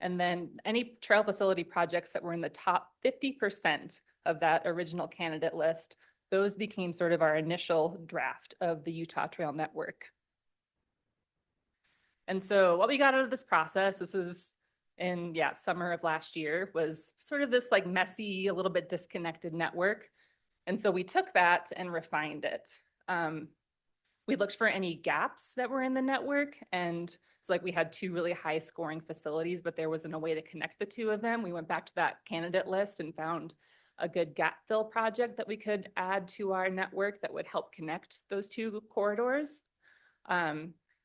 And then any trail facility projects that were in the top 50% of that original candidate list, those became sort of our initial draft of the Utah Trail Network. And so what we got out of this process, this was in summer of last year, was sort of this like messy, a little bit disconnected network. And so we took that and refined it. We looked for any gaps that were in the network. And so like we had 2 really high scoring facilities, but there wasn't a way to connect the 2 of them. We went back to that candidate list and found a good gap fill project that we could add to our network that would help connect those 2 corridors.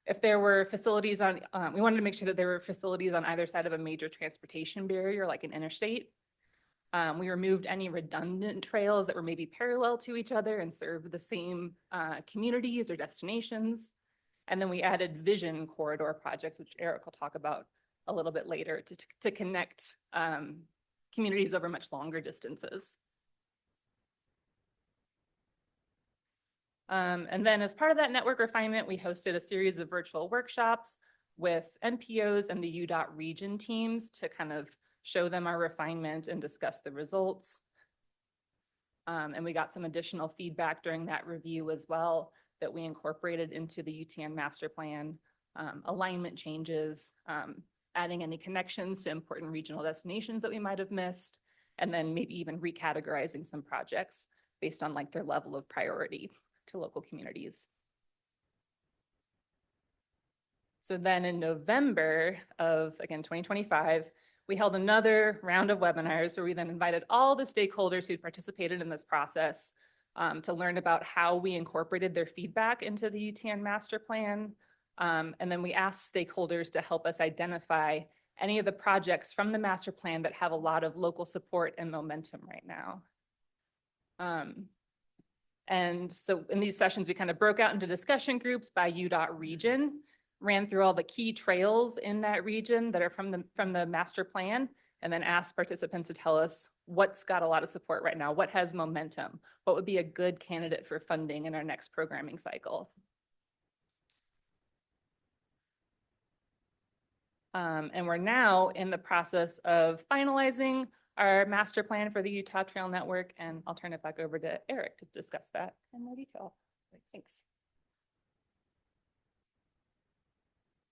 If there were facilities on, we wanted to make sure that there were facilities on either side of a major transportation barrier, like an interstate. We removed any redundant trails that were maybe parallel to each other and served the same communities or destinations. And then we added vision corridor projects, which Eric will talk about a little bit later, to connect communities over much longer distances. And then as part of that network refinement, we hosted a series of virtual workshops with NPOs and the UDOT region teams to kind of show them our refinement and discuss the results. And we got some additional feedback during that review as well that we incorporated into the UTN master plan, alignment changes, adding any connections to important regional destinations that we might have missed, and then maybe even recategorizing some projects based on like their level of priority to local communities. So then in November of, again, 2025, we held another round of webinars where we then invited all the stakeholders who participated in this process to learn about how we incorporated their feedback into the UTN master plan. And then we asked stakeholders to help us identify any of the projects from the master plan that have a lot of local support and momentum right now. And so in these sessions, we kind of broke out into discussion groups by UDOT region, ran through all the key trails in that region that are from the master plan, and then asked participants to tell us what's got a lot of support right now, what has momentum, what would be a good candidate for funding in our next programming cycle. And we're now in the process of finalizing our master plan for the Utah Trail Network, and I'll turn it back over to Eric to discuss that in more detail. Thanks.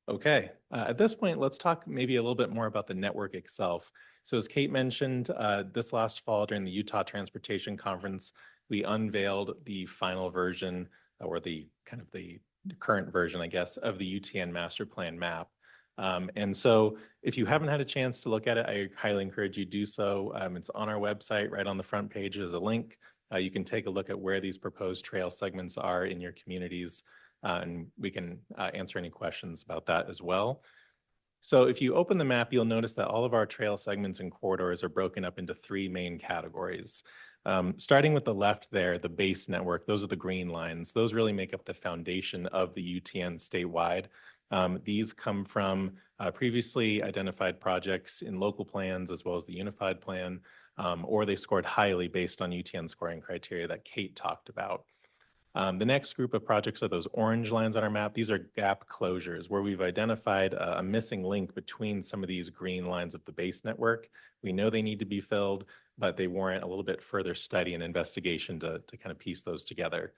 Okay, at this point, let's talk maybe a little bit more about the network itself. So as Kate mentioned, this last fall during the Utah Transportation Conference, we unveiled the final version, or the kind of the current version, I guess, of the UTN master plan map. And so if you haven't had a chance to look at it, I highly encourage you do so. It's on our website, right on the front page is a link. You can take a look at where these proposed trail segments are in your communities, and we can answer any questions about that as well. So if you open the map, you'll notice that all of our trail segments and corridors are broken up into three main categories. Starting with the left there, the base network, those are the green lines. Those really make up the foundation of the UTN statewide. These come from previously identified projects in local plans as well as the unified plan, or they scored highly based on UTN scoring criteria that Kate talked about. The next group of projects are those orange lines on our map. These are gap closures where we've identified a missing link between some of these green lines of the base network. We know they need to be filled, but they warrant a little bit further study and investigation to kind of piece those together.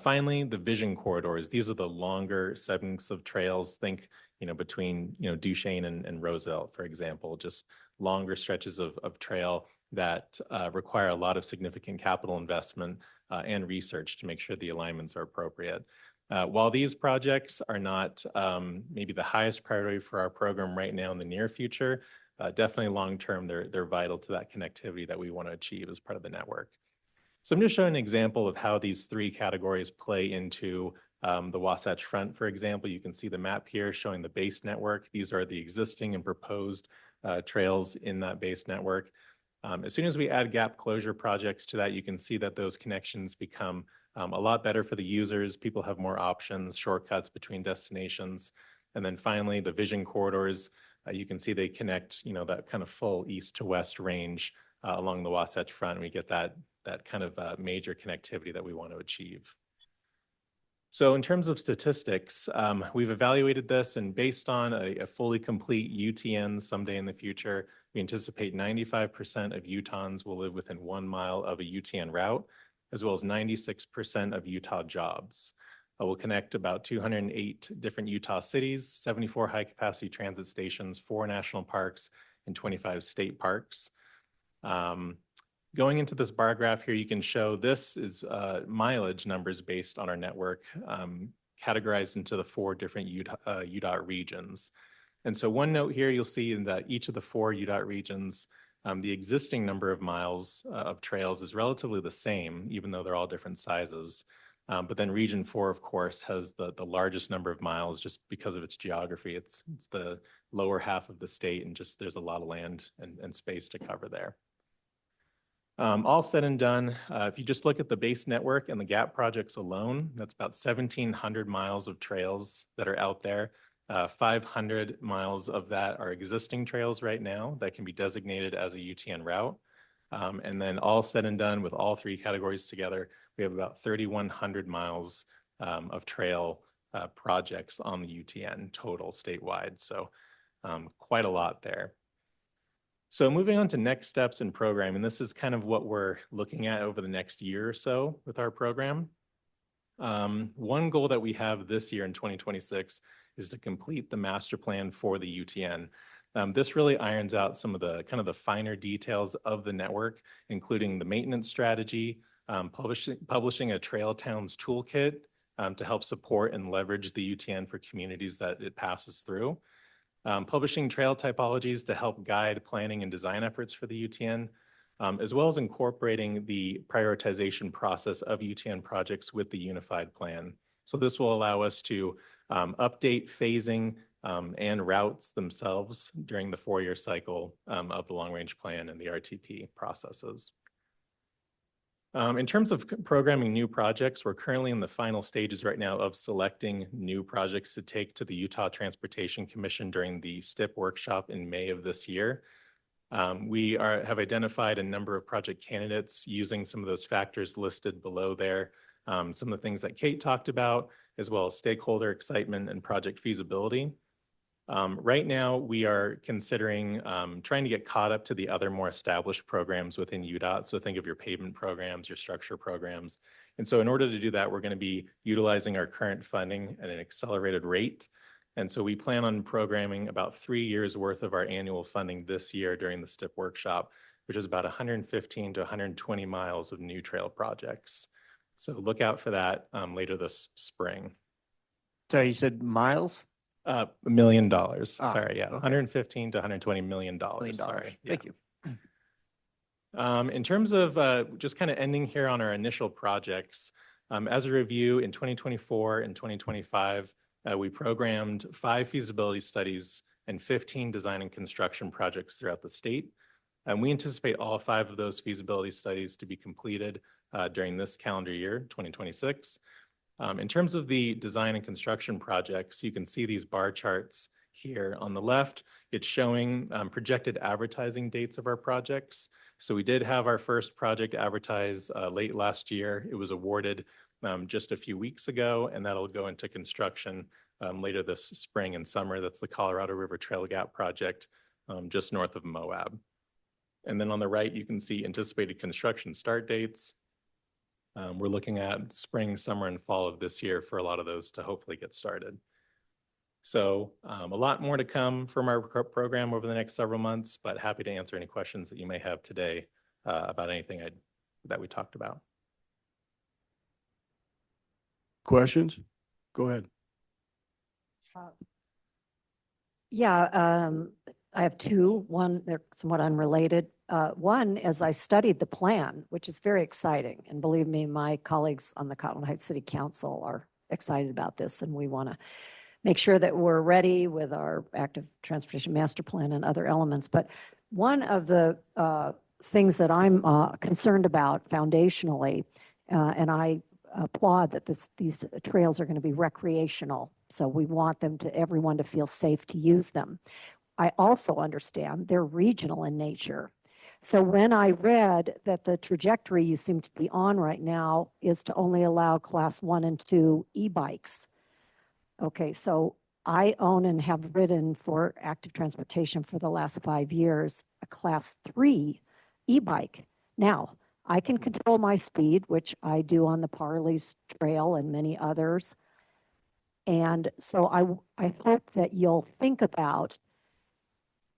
Finally, the vision corridors. These are the longer segments of trails. Think, between, Duchesne and Roosevelt, for example, just longer stretches of trail that require a lot of significant capital investment and research to make sure the alignments are appropriate. While these projects are not maybe the highest priority for our program right now in the near future, definitely long-term, they're vital to that connectivity that we want to achieve as part of the network. So I'm just showing an example of how these three categories play into the Wasatch Front, for example. You can see the map here showing the base network. These are the existing and proposed trails in that base network. As soon as we add gap closure projects to that, you can see that those connections become a lot better for the users. People have more options, shortcuts between destinations. And then finally, the vision corridors, you can see they connect, that kind of full east to west range along the Wasatch Front. We get that kind of major connectivity that we want to achieve. So in terms of statistics, we've evaluated this, and based on a fully complete UTN someday in the future, we anticipate 95% of Utahns will live within 1 mile of a UTN route, as well as 96% of Utah jobs. We'll connect about 208 different Utah cities, 74 high-capacity transit stations, 4 national parks, and 25 state parks. Going into this bar graph here, you can show this is mileage numbers based on our network, categorized into the 4 different UDOT regions. And so one note here, you'll see in that each of the 4 UDOT regions, the existing number of miles of trails is relatively the same, even though they're all different sizes. But then Region 4, of course, has the largest number of miles just because of its geography. It's the lower half of the state, and just there's a lot of land and space to cover there. All said and done, if you just look at the base network and the gap projects alone, that's about 1,700 miles of trails that are out there. 500 miles of that are existing trails right now that can be designated as a UTN route. And then all said and done with all 3 categories together, we have about 3,100 miles of trail projects on the UTN total statewide. So quite a lot there. So moving on to next steps in program, and this is kind of what we're looking at over the next year or so with our program. One goal that we have this year in 2026 is to complete the master plan for the UTN. This really irons out some of the kind of the finer details of the network, including the maintenance strategy, publishing a Trail Towns toolkit to help support and leverage the UTN for communities that it passes through. Publishing trail typologies to help guide planning and design efforts for the UTN, as well as incorporating the prioritization process of UTN projects with the unified plan. So this will allow us to update phasing and routes themselves during the 4-year cycle of the long-range plan and the RTP processes. In terms of programming new projects, we're currently in the final stages right now of selecting new projects to take to the Utah Transportation Commission during the STIP workshop in May of this year. We have identified a number of project candidates using some of those factors listed below there. Some of the things that Kate talked about, as well as stakeholder excitement and project feasibility. Right now, we are considering trying to get caught up to the other more established programs within UDOT. So think of your pavement programs, your structure programs. And so in order to do that, we're going to be utilizing our current funding at an accelerated rate. And so we plan on programming about 3 years worth of our annual funding this year during the STIP workshop, which is about 115 to 120 miles of new trail projects. So look out for that later this spring. Sorry, you said miles? $1 million. Sorry, yeah. Okay. 115 to $120 million. Sorry. Thank you. In terms of just kind of ending here on our initial projects, as a review in 2024 and 2025, we programmed 5 feasibility studies and 15 design and construction projects throughout the state. And we anticipate all 5 of those feasibility studies to be completed during this calendar year, 2026. In terms of the design and construction projects, you can see these bar charts here. On the left, it's showing projected advertising dates of our projects. So we did have our first project advertised late last year. It was awarded just a few weeks ago, and that'll go into construction later this spring and summer. That's the Colorado River Trail Gap project just north of Moab. And then on the right, you can see anticipated construction start dates. We're looking at spring, summer, and fall of this year for a lot of those to hopefully get started. So a lot more to come from our program over the next several months, but happy to answer any questions that you may have today about anything that we talked about. Questions? Go ahead. Yeah, I have two. One, they're somewhat unrelated. One, as I studied the plan, which is very exciting, and believe me, my colleagues on the Cottonwood Heights City Council are excited about this, and we want to make sure that we're ready with our active transportation master plan and other elements. But one of the things that I'm concerned about foundationally, and I applaud that these trails are going to be recreational, so we want everyone to feel safe to use them. I also understand they're regional in nature. So when I read that the trajectory you seem to be on right now is to only allow class 1 and 2 e-bikes. Okay, so I own and have ridden for active transportation for the last 5 years, a class 3 e-bike. Now, I can control my speed, which I do on the Parley's Trail and many others. And so I hope that you'll think about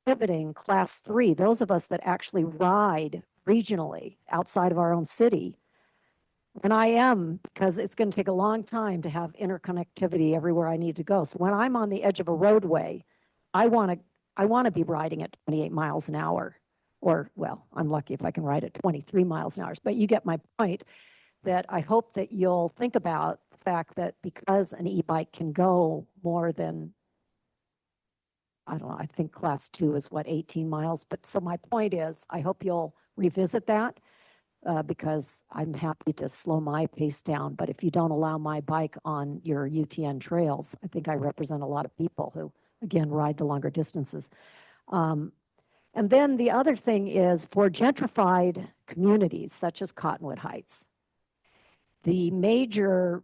pivoting class 3, those of us that actually ride regionally outside of our own city. And I am, because it's going to take a long time to have interconnectivity everywhere I need to go. So when I'm on the edge of a roadway, I want to be riding at 28 miles an hour. Or, well, I'm lucky if I can ride at 23 miles an hour. But you get my point, that I hope that you'll think about the fact that because an e-bike can go more than, I don't know, I think class 2 is 18 miles. But so my point is, I hope you'll revisit that because I'm happy to slow my pace down. But if you don't allow my bike on your UTN trails, I think I represent a lot of people who, again, ride the longer distances. And then the other thing is for gentrified communities such as Cottonwood Heights, the major,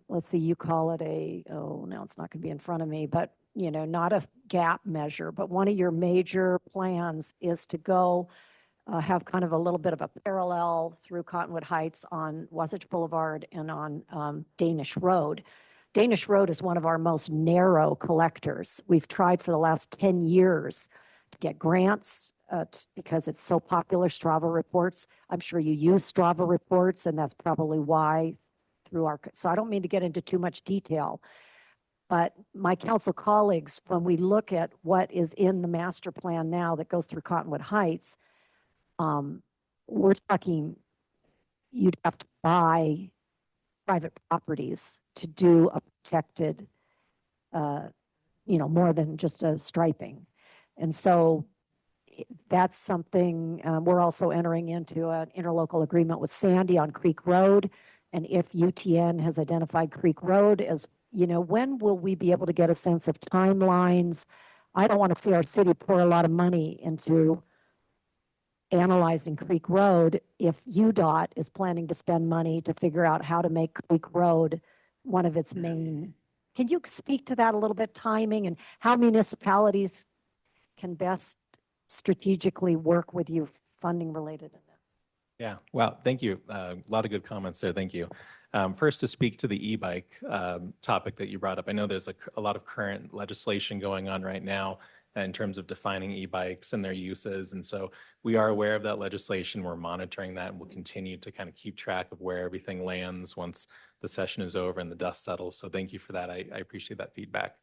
let's see, you call it now it's not going to be in front of me, but not a gap measure, but one of your major plans is to go have kind of a little bit of a parallel through Cottonwood Heights on Wasatch Boulevard and on Danish Road. Danish Road is one of our most narrow collectors. We've tried for the last 10 years to get grants because it's so popular, Strava reports. I'm sure you use Strava reports, and that's probably why so I don't mean to get into too much detail, but my council colleagues, when we look at what is in the master plan now that goes through Cottonwood Heights, we're talking you'd have to buy private properties to do a protected, more than just a striping. And so that's something we're also entering into an interlocal agreement with Sandy on Creek Road. And if UTN has identified Creek Road as, when will we be able to get a sense of timelines? I don't want to see our city pour a lot of money into analyzing Creek Road if UDOT is planning to spend money to figure out how to make Creek Road one of its main. Can you speak to that a little bit, timing and how municipalities can best strategically work with you funding related in that? Yeah, well, thank you. A lot of good comments there. Thank you. First, to speak to the e-bike topic that you brought up, I know there's a lot of current legislation going on right now in terms of defining e-bikes and their uses. And so we are aware of that legislation. We're monitoring that, and we'll continue to kind of keep track of where everything lands once the session is over and the dust settles. So thank you for that. I appreciate that feedback.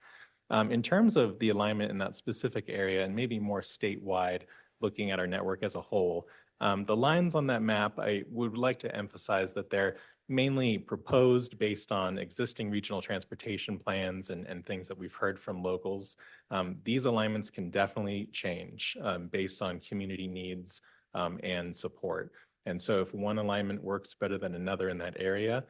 In terms of the alignment in that specific area and maybe more statewide, looking at our network as a whole, the lines on that map, I would like to emphasize that they're mainly proposed based on existing regional transportation plans and things that we've heard from locals. These alignments can definitely change based on community needs and support. And so if one alignment works better than another in that area,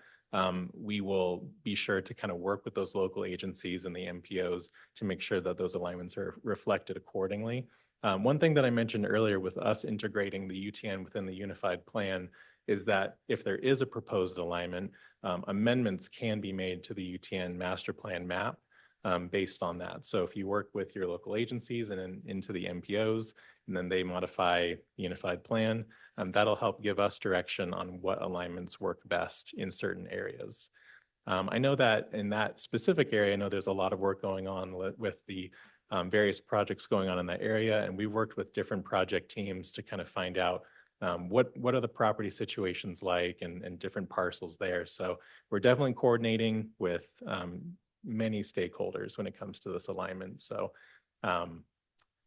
we will be sure to kind of work with those local agencies and the MPOs to make sure that those alignments are reflected accordingly. One thing that I mentioned earlier with us integrating the UTN within the unified plan is that if there is a proposed alignment, amendments can be made to the UTN master plan map based on that. So if you work with your local agencies and then into the MPOs, and then they modify the unified plan, that'll help give us direction on what alignments work best in certain areas. I know that in that specific area, I know there's a lot of work going on with the various projects going on in that area, and we've worked with different project teams to kind of find out what are the property situations like and different parcels there. So we're definitely coordinating with many stakeholders when it comes to this alignment. So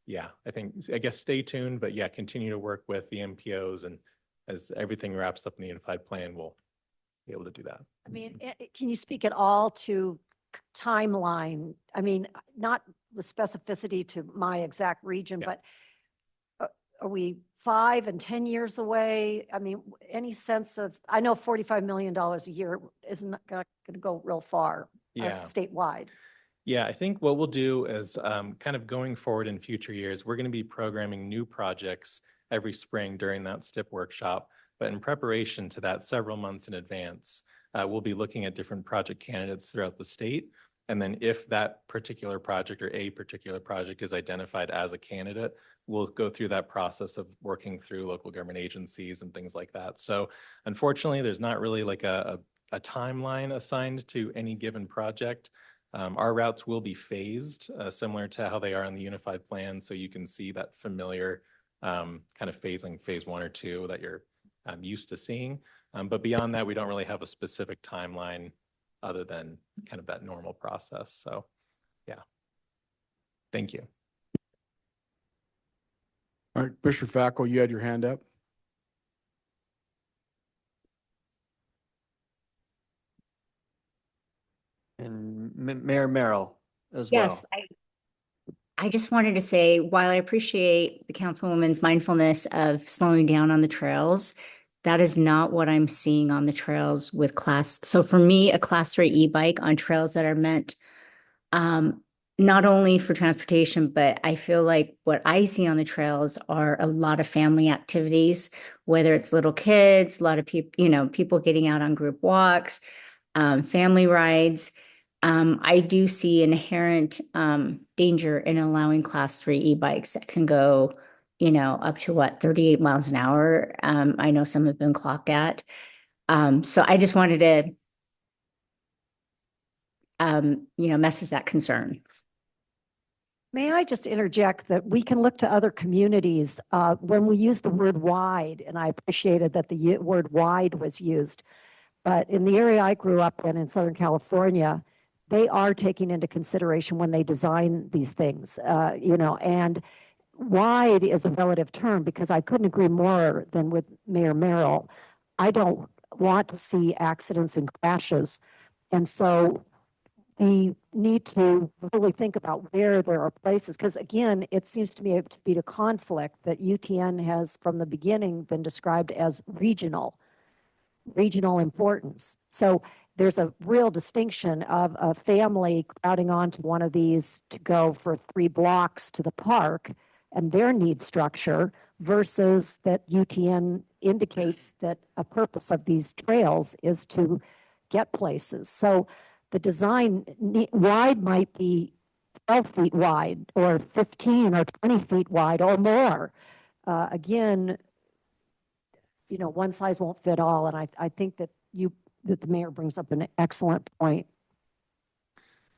yeah, I guess stay tuned, but yeah, continue to work with the MPOs, and as everything wraps up in the unified plan, we'll be able to do that. I mean, can you speak at all to timeline? I mean, not with specificity to my exact region, Yeah. but are we 5 and 10 years away? I mean, any sense of, I know $45 million a year isn't going to go real far statewide. Yeah, I think what we'll do is kind of going forward in future years, we're going to be programming new projects every spring during that STIP workshop. But in preparation to that several months in advance, we'll be looking at different project candidates throughout the state. And then if that particular project or a particular project is identified as a candidate, we'll go through that process of working through local government agencies and things like that. So unfortunately, there's not really like a timeline assigned to any given project. Our routes will be phased, similar to how they are on the unified plan. So you can see that familiar kind of phasing, phase 1 or 2 that you're used to seeing. But beyond that, we don't really have a specific timeline other than kind of that normal process. So yeah, thank you. All right, Commissioner Fackel, you had your hand up. And Mayor Merrill as well. Yes, I just wanted to say, while I appreciate the Councilwoman's mindfulness of slowing down on the trails, that is not what I'm seeing on the trails with class. So for me, a class 3 e-bike on trails that are meant not only for transportation, but I feel like what I see on the trails are a lot of family activities, whether it's little kids, a lot of people, people getting out on group walks, family rides. I do see inherent danger in allowing class 3 e-bikes that can go, up to 38 miles an hour. I know some have been clocked at. So I just wanted to, message that concern. May I just interject that we can look to other communities when we use the word wide, and I appreciated that the word wide was used. But in the area I grew up in Southern California, they are taking into consideration when they design these things, and wide is a relative term because I couldn't agree more than with Mayor Merrill. I don't want to see accidents and crashes. And so we need to really think about where there are places, because again, it seems to me to be a conflict that UTN has from the beginning been described as regional importance. So there's a real distinction of a family crowding onto one of these to go for 3 blocks to the park and their need structure versus that UTN indicates that a purpose of these trails is to get places. So the design wide might be 12 feet wide or 15 or 20 feet wide or more. Again, one size won't fit all. And I think that the mayor brings up an excellent point.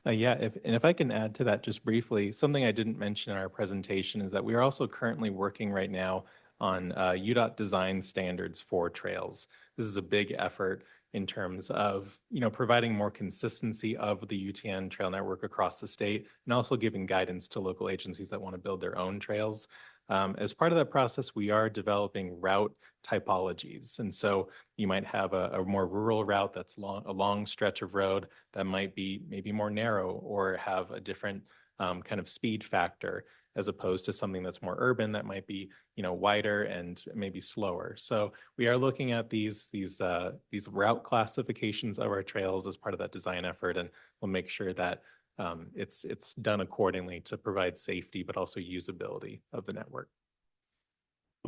Yeah, if I can add to that just briefly, something I didn't mention in our presentation is that we are also currently working right now on UDOT design standards for trails. This is a big effort in terms of providing more consistency of the UTN trail network across the state, and also giving guidance to local agencies that want to build their own trails. As part of that process, we are developing route typologies. And so you might have a more rural route that's a long stretch of road that might be maybe more narrow or have a different kind of speed factor, as opposed to something that's more urban that might be, wider and maybe slower. So we are looking at these route classifications of our trails as part of that design effort, and we'll make sure that it's done accordingly to provide safety, but also usability of the network.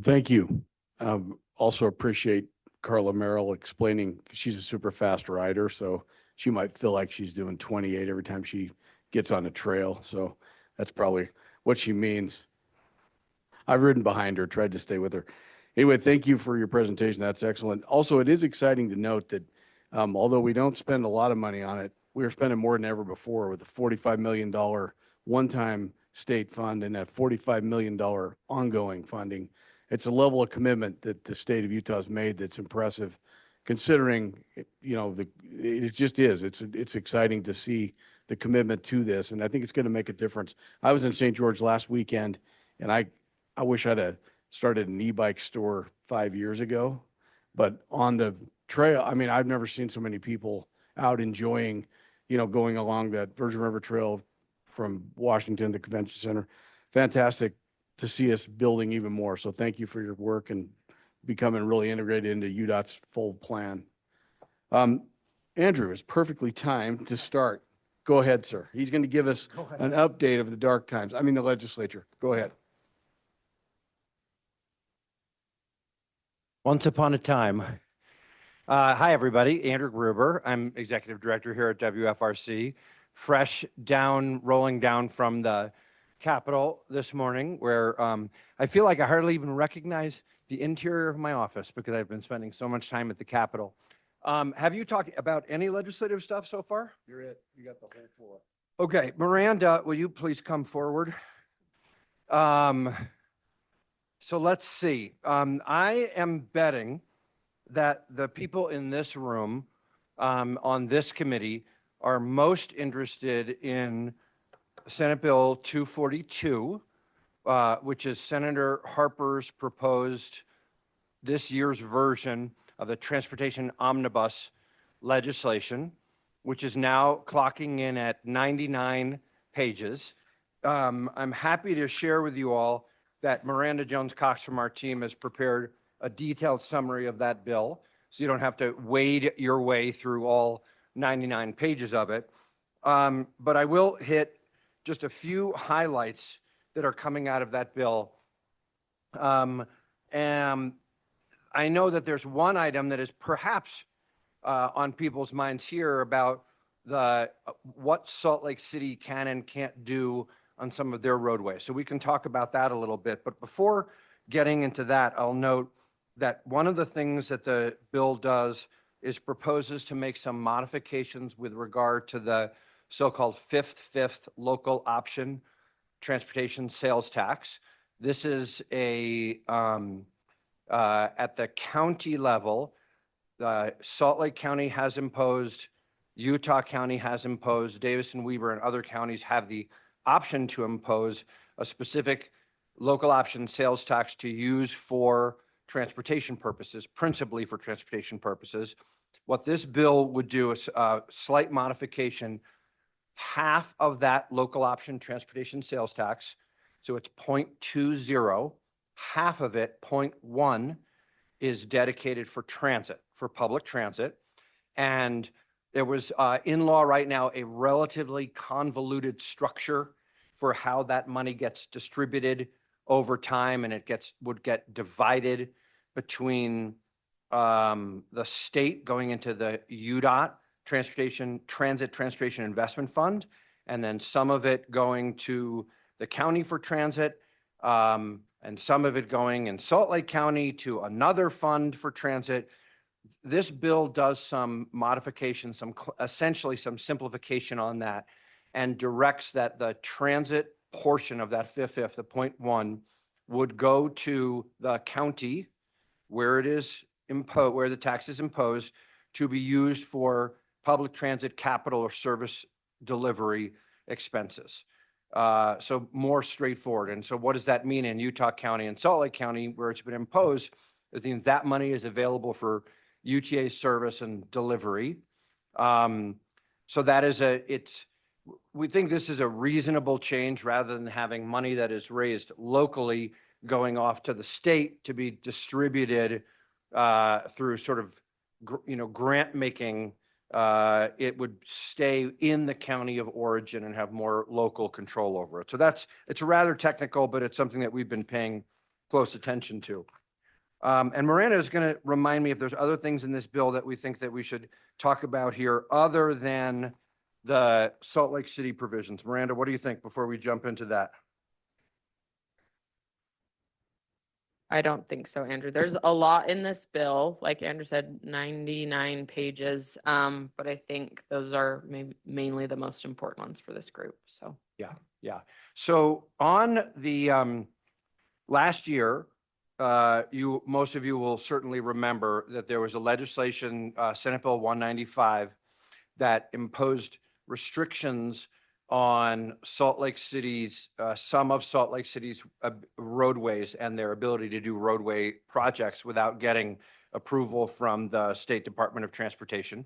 Thank you. Also appreciate Carla Merrill explaining, she's a super fast rider, so she might feel like she's doing 28 every time she gets on a trail. So that's probably what she means. I've ridden behind her, tried to stay with her. Anyway, thank you for your presentation. That's excellent. Also, it is exciting to note that although we don't spend a lot of money on it, we're spending more than ever before with a $45 million one-time state fund and a $45 million ongoing funding. It's a level of commitment that the state of Utah has made that's impressive, considering, it just is. It's exciting to see the commitment to this, and I think it's going to make a difference. I was in St. George last weekend, and I wish I'd have started an e-bike store 5 years ago, but on the trail, I mean, I've never seen so many people out enjoying, going along that Virgin River Trail from Washington to the Convention Center. Fantastic to see us building even more. So thank you for your work and becoming really integrated into UDOT's full plan. Andrew is perfectly timed to start. Go ahead, sir. He's going to give us an update of the legislature. Go ahead. Once upon a time. Hi, everybody. Andrew Gruber. I'm Executive Director here at WFRC. Rolling down from the Capitol this morning, where I feel like I hardly even recognize the interior of my office because I've been spending so much time at the Capitol. Have you talked about any legislative stuff so far? You're it. You got the whole floor. Okay, Miranda, will you please come forward? So let's see. I am betting that the people in this room on this committee are most interested in Senate Bill 242, which is Senator Harper's proposed this year's version of the transportation omnibus legislation, which is now clocking in at 99 pages. I'm happy to share with you all that Miranda Jones-Cox from our team has prepared a detailed summary of that bill, so you don't have to wade your way through all 99 pages of it. But I will hit just a few highlights that are coming out of that bill. And I know that there's one item that is perhaps on people's minds here about what Salt Lake City can and can't do on some of their roadways. So we can talk about that a little bit. But before getting into that, I'll note that one of the things that the bill does is proposes to make some modifications with regard to the so-called fifth local option transportation sales tax. This is at the county level, Salt Lake County has imposed, Utah County has imposed, Davis and Weber and other counties have the option to impose a specific local option sales tax to use for transportation purposes, principally for transportation purposes. What this bill would do is a slight modification. Half of that local option transportation sales tax, so it's 0.20, half of it, 0.1, is dedicated for transit, for public transit. And there was in law right now a relatively convoluted structure for how that money gets distributed over time, and it would get divided between the state going into the UDOT Transit Transportation Investment Fund, and then some of it going to the county for transit, and some of it going in Salt Lake County to another fund for transit. This bill does some modification, essentially some simplification on that, and directs that the transit portion of that fifth, the 0.1, would go to the county where it is imposed, where the tax is imposed, to be used for public transit capital or service delivery expenses. So more straightforward. And so what does that mean in Utah County and Salt Lake County where it's been imposed? It means that money is available for UTA service and delivery. So that is we think this is a reasonable change rather than having money that is raised locally going off to the state to be distributed through sort of, grant making. It would stay in the county of origin and have more local control over it. So it's rather technical, but it's something that we've been paying close attention to. And Miranda is going to remind me if there's other things in this bill that we think that we should talk about here other than the Salt Lake City provisions. Miranda, what do you think before we jump into that? I don't think so, Andrew. There's a lot in this bill. Like Andrew said, 99 pages. But I think those are mainly the most important ones for this group. So Yeah. So on the last year, most of you will certainly remember that there was a legislation, Senate Bill 195, that imposed restrictions on Salt Lake City's, some of Salt Lake City's roadways and their ability to do roadway projects without getting approval from the State Department of Transportation.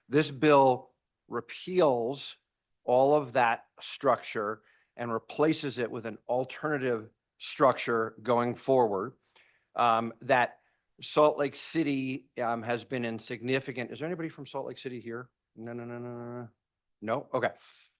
This bill repeals all of that structure and replaces it with an alternative structure going forward. That Salt Lake City has been in significant. Is there anybody from Salt Lake City here? No. Okay.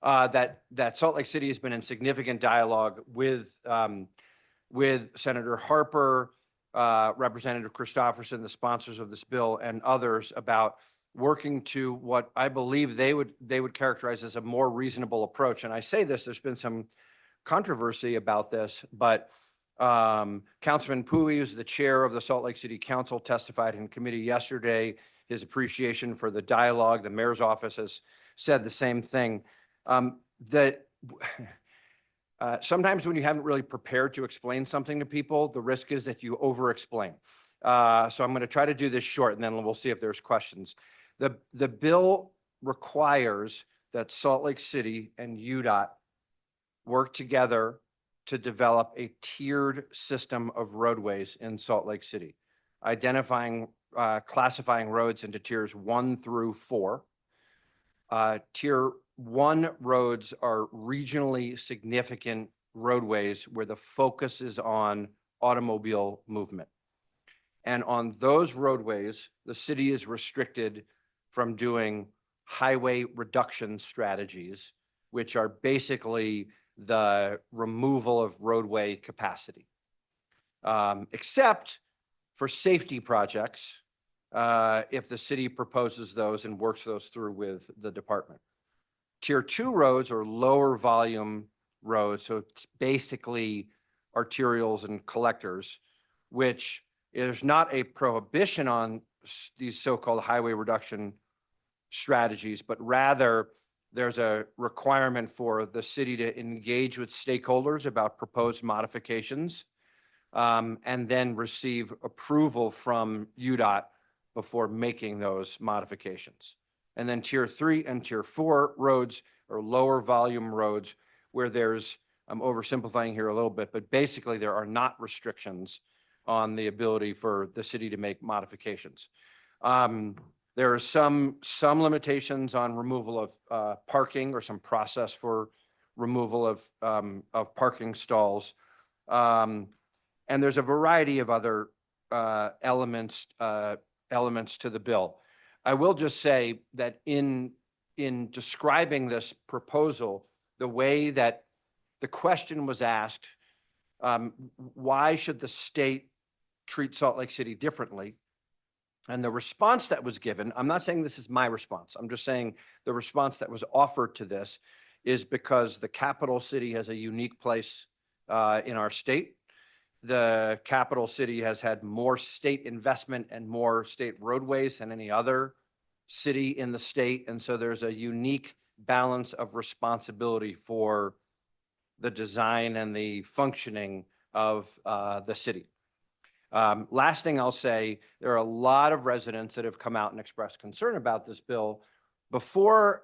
That Salt Lake City has been in significant dialogue with Senator Harper, Representative Christopherson, the sponsors of this bill, and others about working to what I believe they would characterize as a more reasonable approach. And I say this, there's been some controversy about this, but Councilman Pui, who's the chair of the Salt Lake City Council, testified in committee yesterday his appreciation for the dialogue. The mayor's office has said the same thing. Sometimes when you haven't really prepared to explain something to people, the risk is that you over-explain. So I'm going to try to do this short, and then we'll see if there's questions. The bill requires that Salt Lake City and UDOT work together to develop a tiered system of roadways in Salt Lake City, classifying roads into tiers 1 through 4. Tier 1 roads are regionally significant roadways where the focus is on automobile movement. And on those roadways, the city is restricted from doing highway reduction strategies, which are basically the removal of roadway capacity, except for safety projects, if the city proposes those and works those through with the department. Tier 2 roads are lower volume roads, so it's basically arterials and collectors, which is not a prohibition on these so-called highway reduction strategies, but rather there's a requirement for the city to engage with stakeholders about proposed modifications, and then receive approval from UDOT before making those modifications. And then tier 3 and tier 4 roads are lower volume roads where there's, I'm oversimplifying here a little bit, but basically there are not restrictions on the ability for the city to make modifications. There are some limitations on removal of parking or some process for removal of parking stalls. And there's a variety of other elements to the bill. I will just say that in describing this proposal, the way that the question was asked, why should the state treat Salt Lake City differently? And the response that was given, I'm not saying this is my response, I'm just saying the response that was offered to this is because the capital city has a unique place in our state. The capital city has had more state investment and more state roadways than any other city in the state. And so there's a unique balance of responsibility for the design and the functioning of the city. Last thing I'll say, there are a lot of residents that have come out and expressed concern about this bill before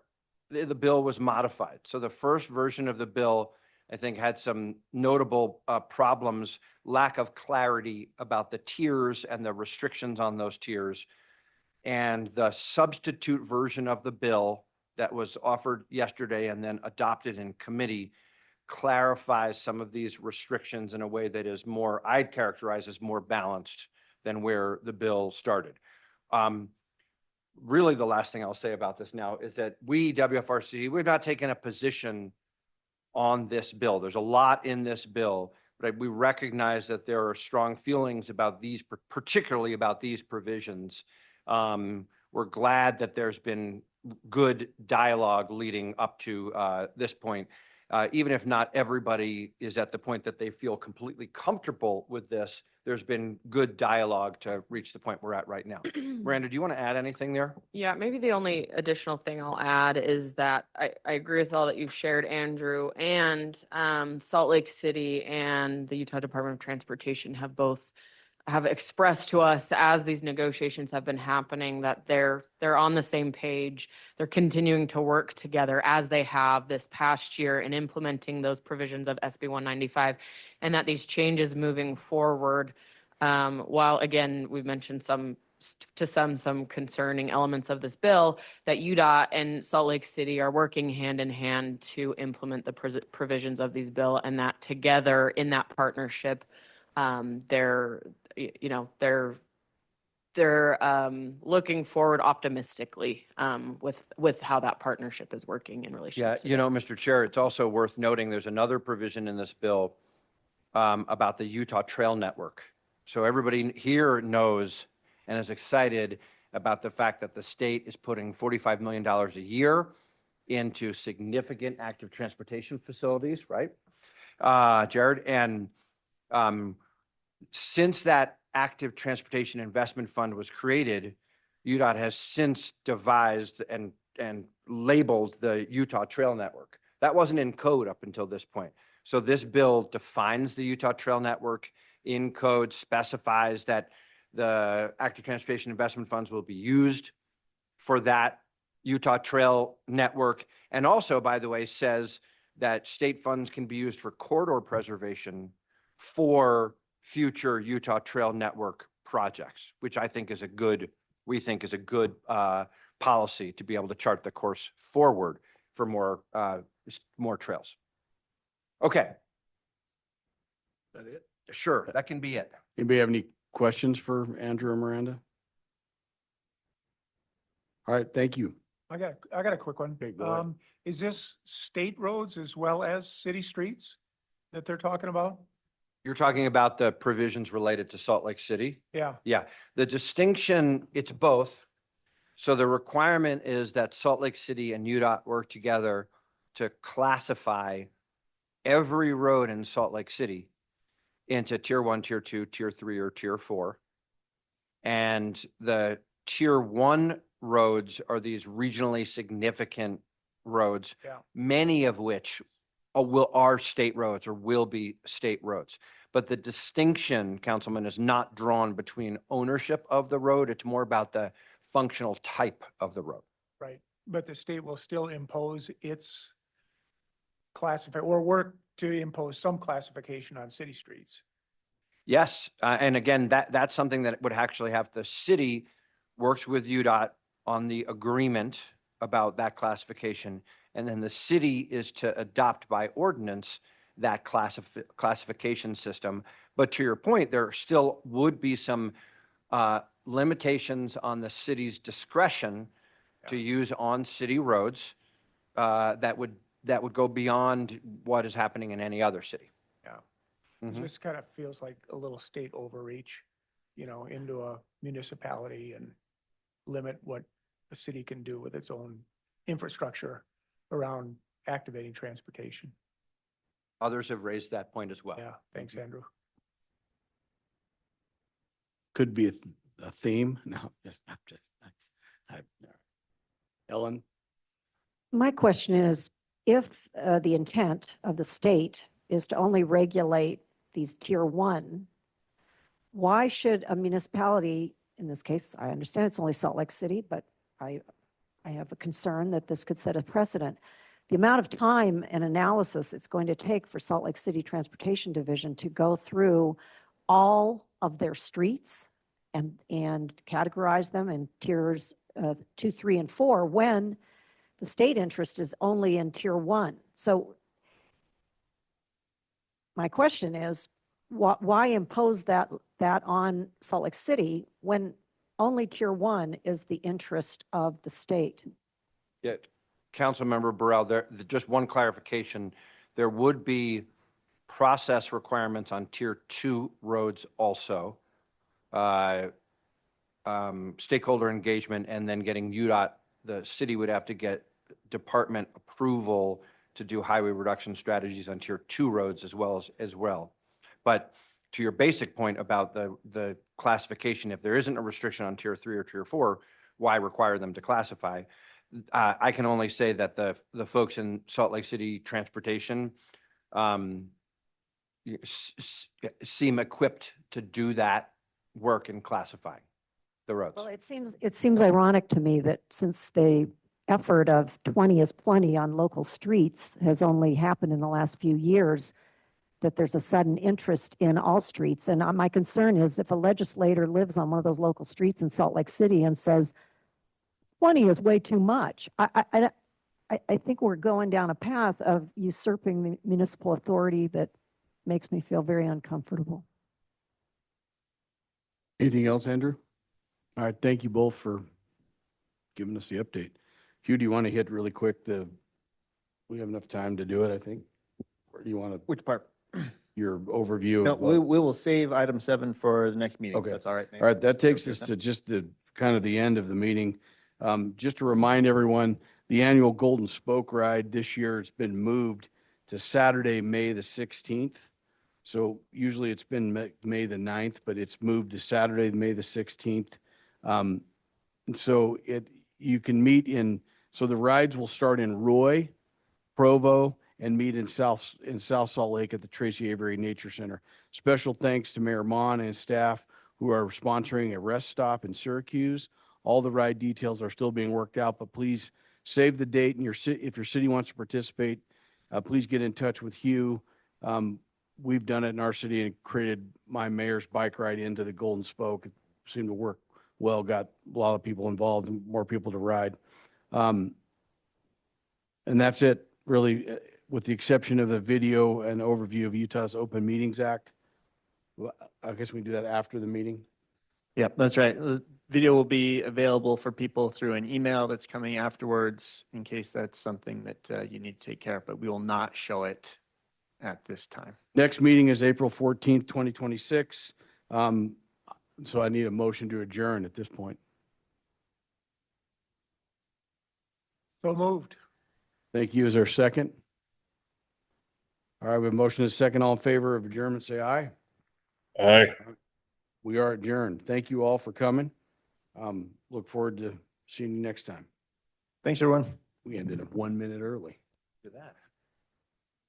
the bill was modified. So the first version of the bill I think had some notable problems, lack of clarity about the tiers and the restrictions on those tiers. And the substitute version of the bill that was offered yesterday and then adopted in committee clarifies some of these restrictions in a way that is more, I'd characterize as more balanced than where the bill started. Really, the last thing I'll say about this now is that we, WFRC, we've not taken a position on this bill. There's a lot in this bill, but we recognize that there are strong feelings about these, particularly about these provisions. We're glad that there's been good dialogue leading up to this point. Even if not everybody is at the point that they feel completely comfortable with this, there's been good dialogue to reach the point we're at right now. Miranda, do you want to add anything there? Yeah, maybe the only additional thing I'll add is that I agree with all that you've shared, Andrew, and Salt Lake City and the Utah Department of Transportation have expressed to us as these negotiations have been happening that they're on the same page. They're continuing to work together as they have this past year in implementing those provisions of SB 195, and that these changes moving forward, while again, we've mentioned some concerning elements of this bill, that UDOT and Salt Lake City are working hand in hand to implement the provisions of these bill, and that together in that partnership, they're looking forward optimistically with how that partnership is working in relation Yeah, to Mr. Chair, it's also worth noting there's another provision in this bill about the Utah Trail Network. So everybody here knows and is excited about the fact that the state is putting $45 million a year into significant active transportation facilities, right, Jared? And since that active transportation investment fund was created, UDOT has since devised and labeled the Utah Trail Network. That wasn't in code up until this point. So this bill defines the Utah Trail Network in code, specifies that the active transportation investment funds will be used for that Utah Trail Network. And also, by the way, says that state funds can be used for corridor preservation for future Utah Trail Network projects, which I think is we think is a good policy to be able to chart the course forward for more trails. Okay. That it? Sure, that can be it. Anybody have any questions for Andrew or Miranda? All right, thank you. I got a quick one. Okay, go ahead. Is this state roads as well as city streets that they're talking about? You're talking about the provisions related to Salt Lake City? Yeah. Yeah, the distinction, it's both. So the requirement is that Salt Lake City and UDOT work together to classify every road in Salt Lake City into tier 1, tier 2, tier 3, or tier 4. And the tier 1 roads are these regionally significant roads, many of which are state roads or will be state roads. But the distinction, Councilman, is not drawn between ownership of the road. It's more about the functional type of the road. Right. But the state will still impose its or work to impose some classification on city streets. Yes. And again, that's something that would actually have the city works with UDOT on the agreement about that classification. And then the city is to adopt by ordinance that classification system. But to your point, there still would be some limitations on the city's discretion to use on city roads that would go beyond what is happening in any other city. Yeah. It just kind of feels like a little state overreach, into a municipality and limit what a city can do with its own infrastructure around activating transportation. Others have raised that point as well. Yeah. Thanks, Andrew. Could be a theme. No, Ellen? My question is, if the intent of the state is to only regulate these tier 1, why should a municipality, in this case, I understand it's only Salt Lake City, but I have a concern that this could set a precedent. the amount of time and analysis it's going to take for Salt Lake City Transportation Division to go through all of their streets and categorize them in tiers 2, 3, and 4 when the state interest is only in tier 1. So my question is, why impose that on Salt Lake City when only tier 1 is the interest of the state? Yeah, Councilmember Burrell, just one clarification. There would be process requirements on tier 2 roads also. Stakeholder engagement, and then getting UDOT, the city would have to get department approval to do highway reduction strategies on tier 2 roads as well. But to your basic point about the classification, if there isn't a restriction on tier 3 or tier 4, why require them to classify? I can only say that the folks in Salt Lake City Transportation seem equipped to do that work in classifying the roads. Well, it seems ironic to me that since the effort of 20 is plenty on local streets has only happened in the last few years, that there's a sudden interest in all streets. And my concern is if a legislator lives on one of those local streets in Salt Lake City and says 20 is way too much, I think we're going down a path of usurping the municipal authority that makes me feel very uncomfortable. Anything else, Andrew? All right, thank you both for giving us the update. Hugh, do you want to hit really quick we have enough time to do it, I think? Or do you want to? Which part? Your overview No, of we will save item 7 for the next meeting. Okay. If that's all right. All right, that takes us to just the kind of the end of the meeting. Just to remind everyone, the annual Golden Spoke Ride this year has been moved to Saturday, May the 16th. So usually it's been May the 9th, but it's moved to Saturday, May the 16th. And so you can meet so the rides will start in Roy, Provo, and meet in South Salt Lake at the Tracy Avery Nature Center. Special thanks to Mayor Mon and staff who are sponsoring a rest stop in Syracuse. All the ride details are still being worked out, but please save the date, and if your city wants to participate, please get in touch with Hugh. We've done it in our city and created my mayor's bike ride into the Golden Spoke. It seemed to work well, got a lot of people involved and more people to ride. And that's it, really, with the exception of the video and overview of Utah's Open Meetings Act. I guess we can do that after the meeting. Yep, that's right. The video will be available for people through an email that's coming afterwards in case that's something that you need to take care of, but we will not show it at this time. Next meeting is April 14th, 2026. So I need a motion to adjourn at this point. So moved. Thank you. Is there a second? All right, we have a motion and a second. All in favor of adjournment, say aye. Aye. We are adjourned. Thank you all for coming. Look forward to seeing you next time. Thanks, everyone. We ended up 1 minute early. Look at that.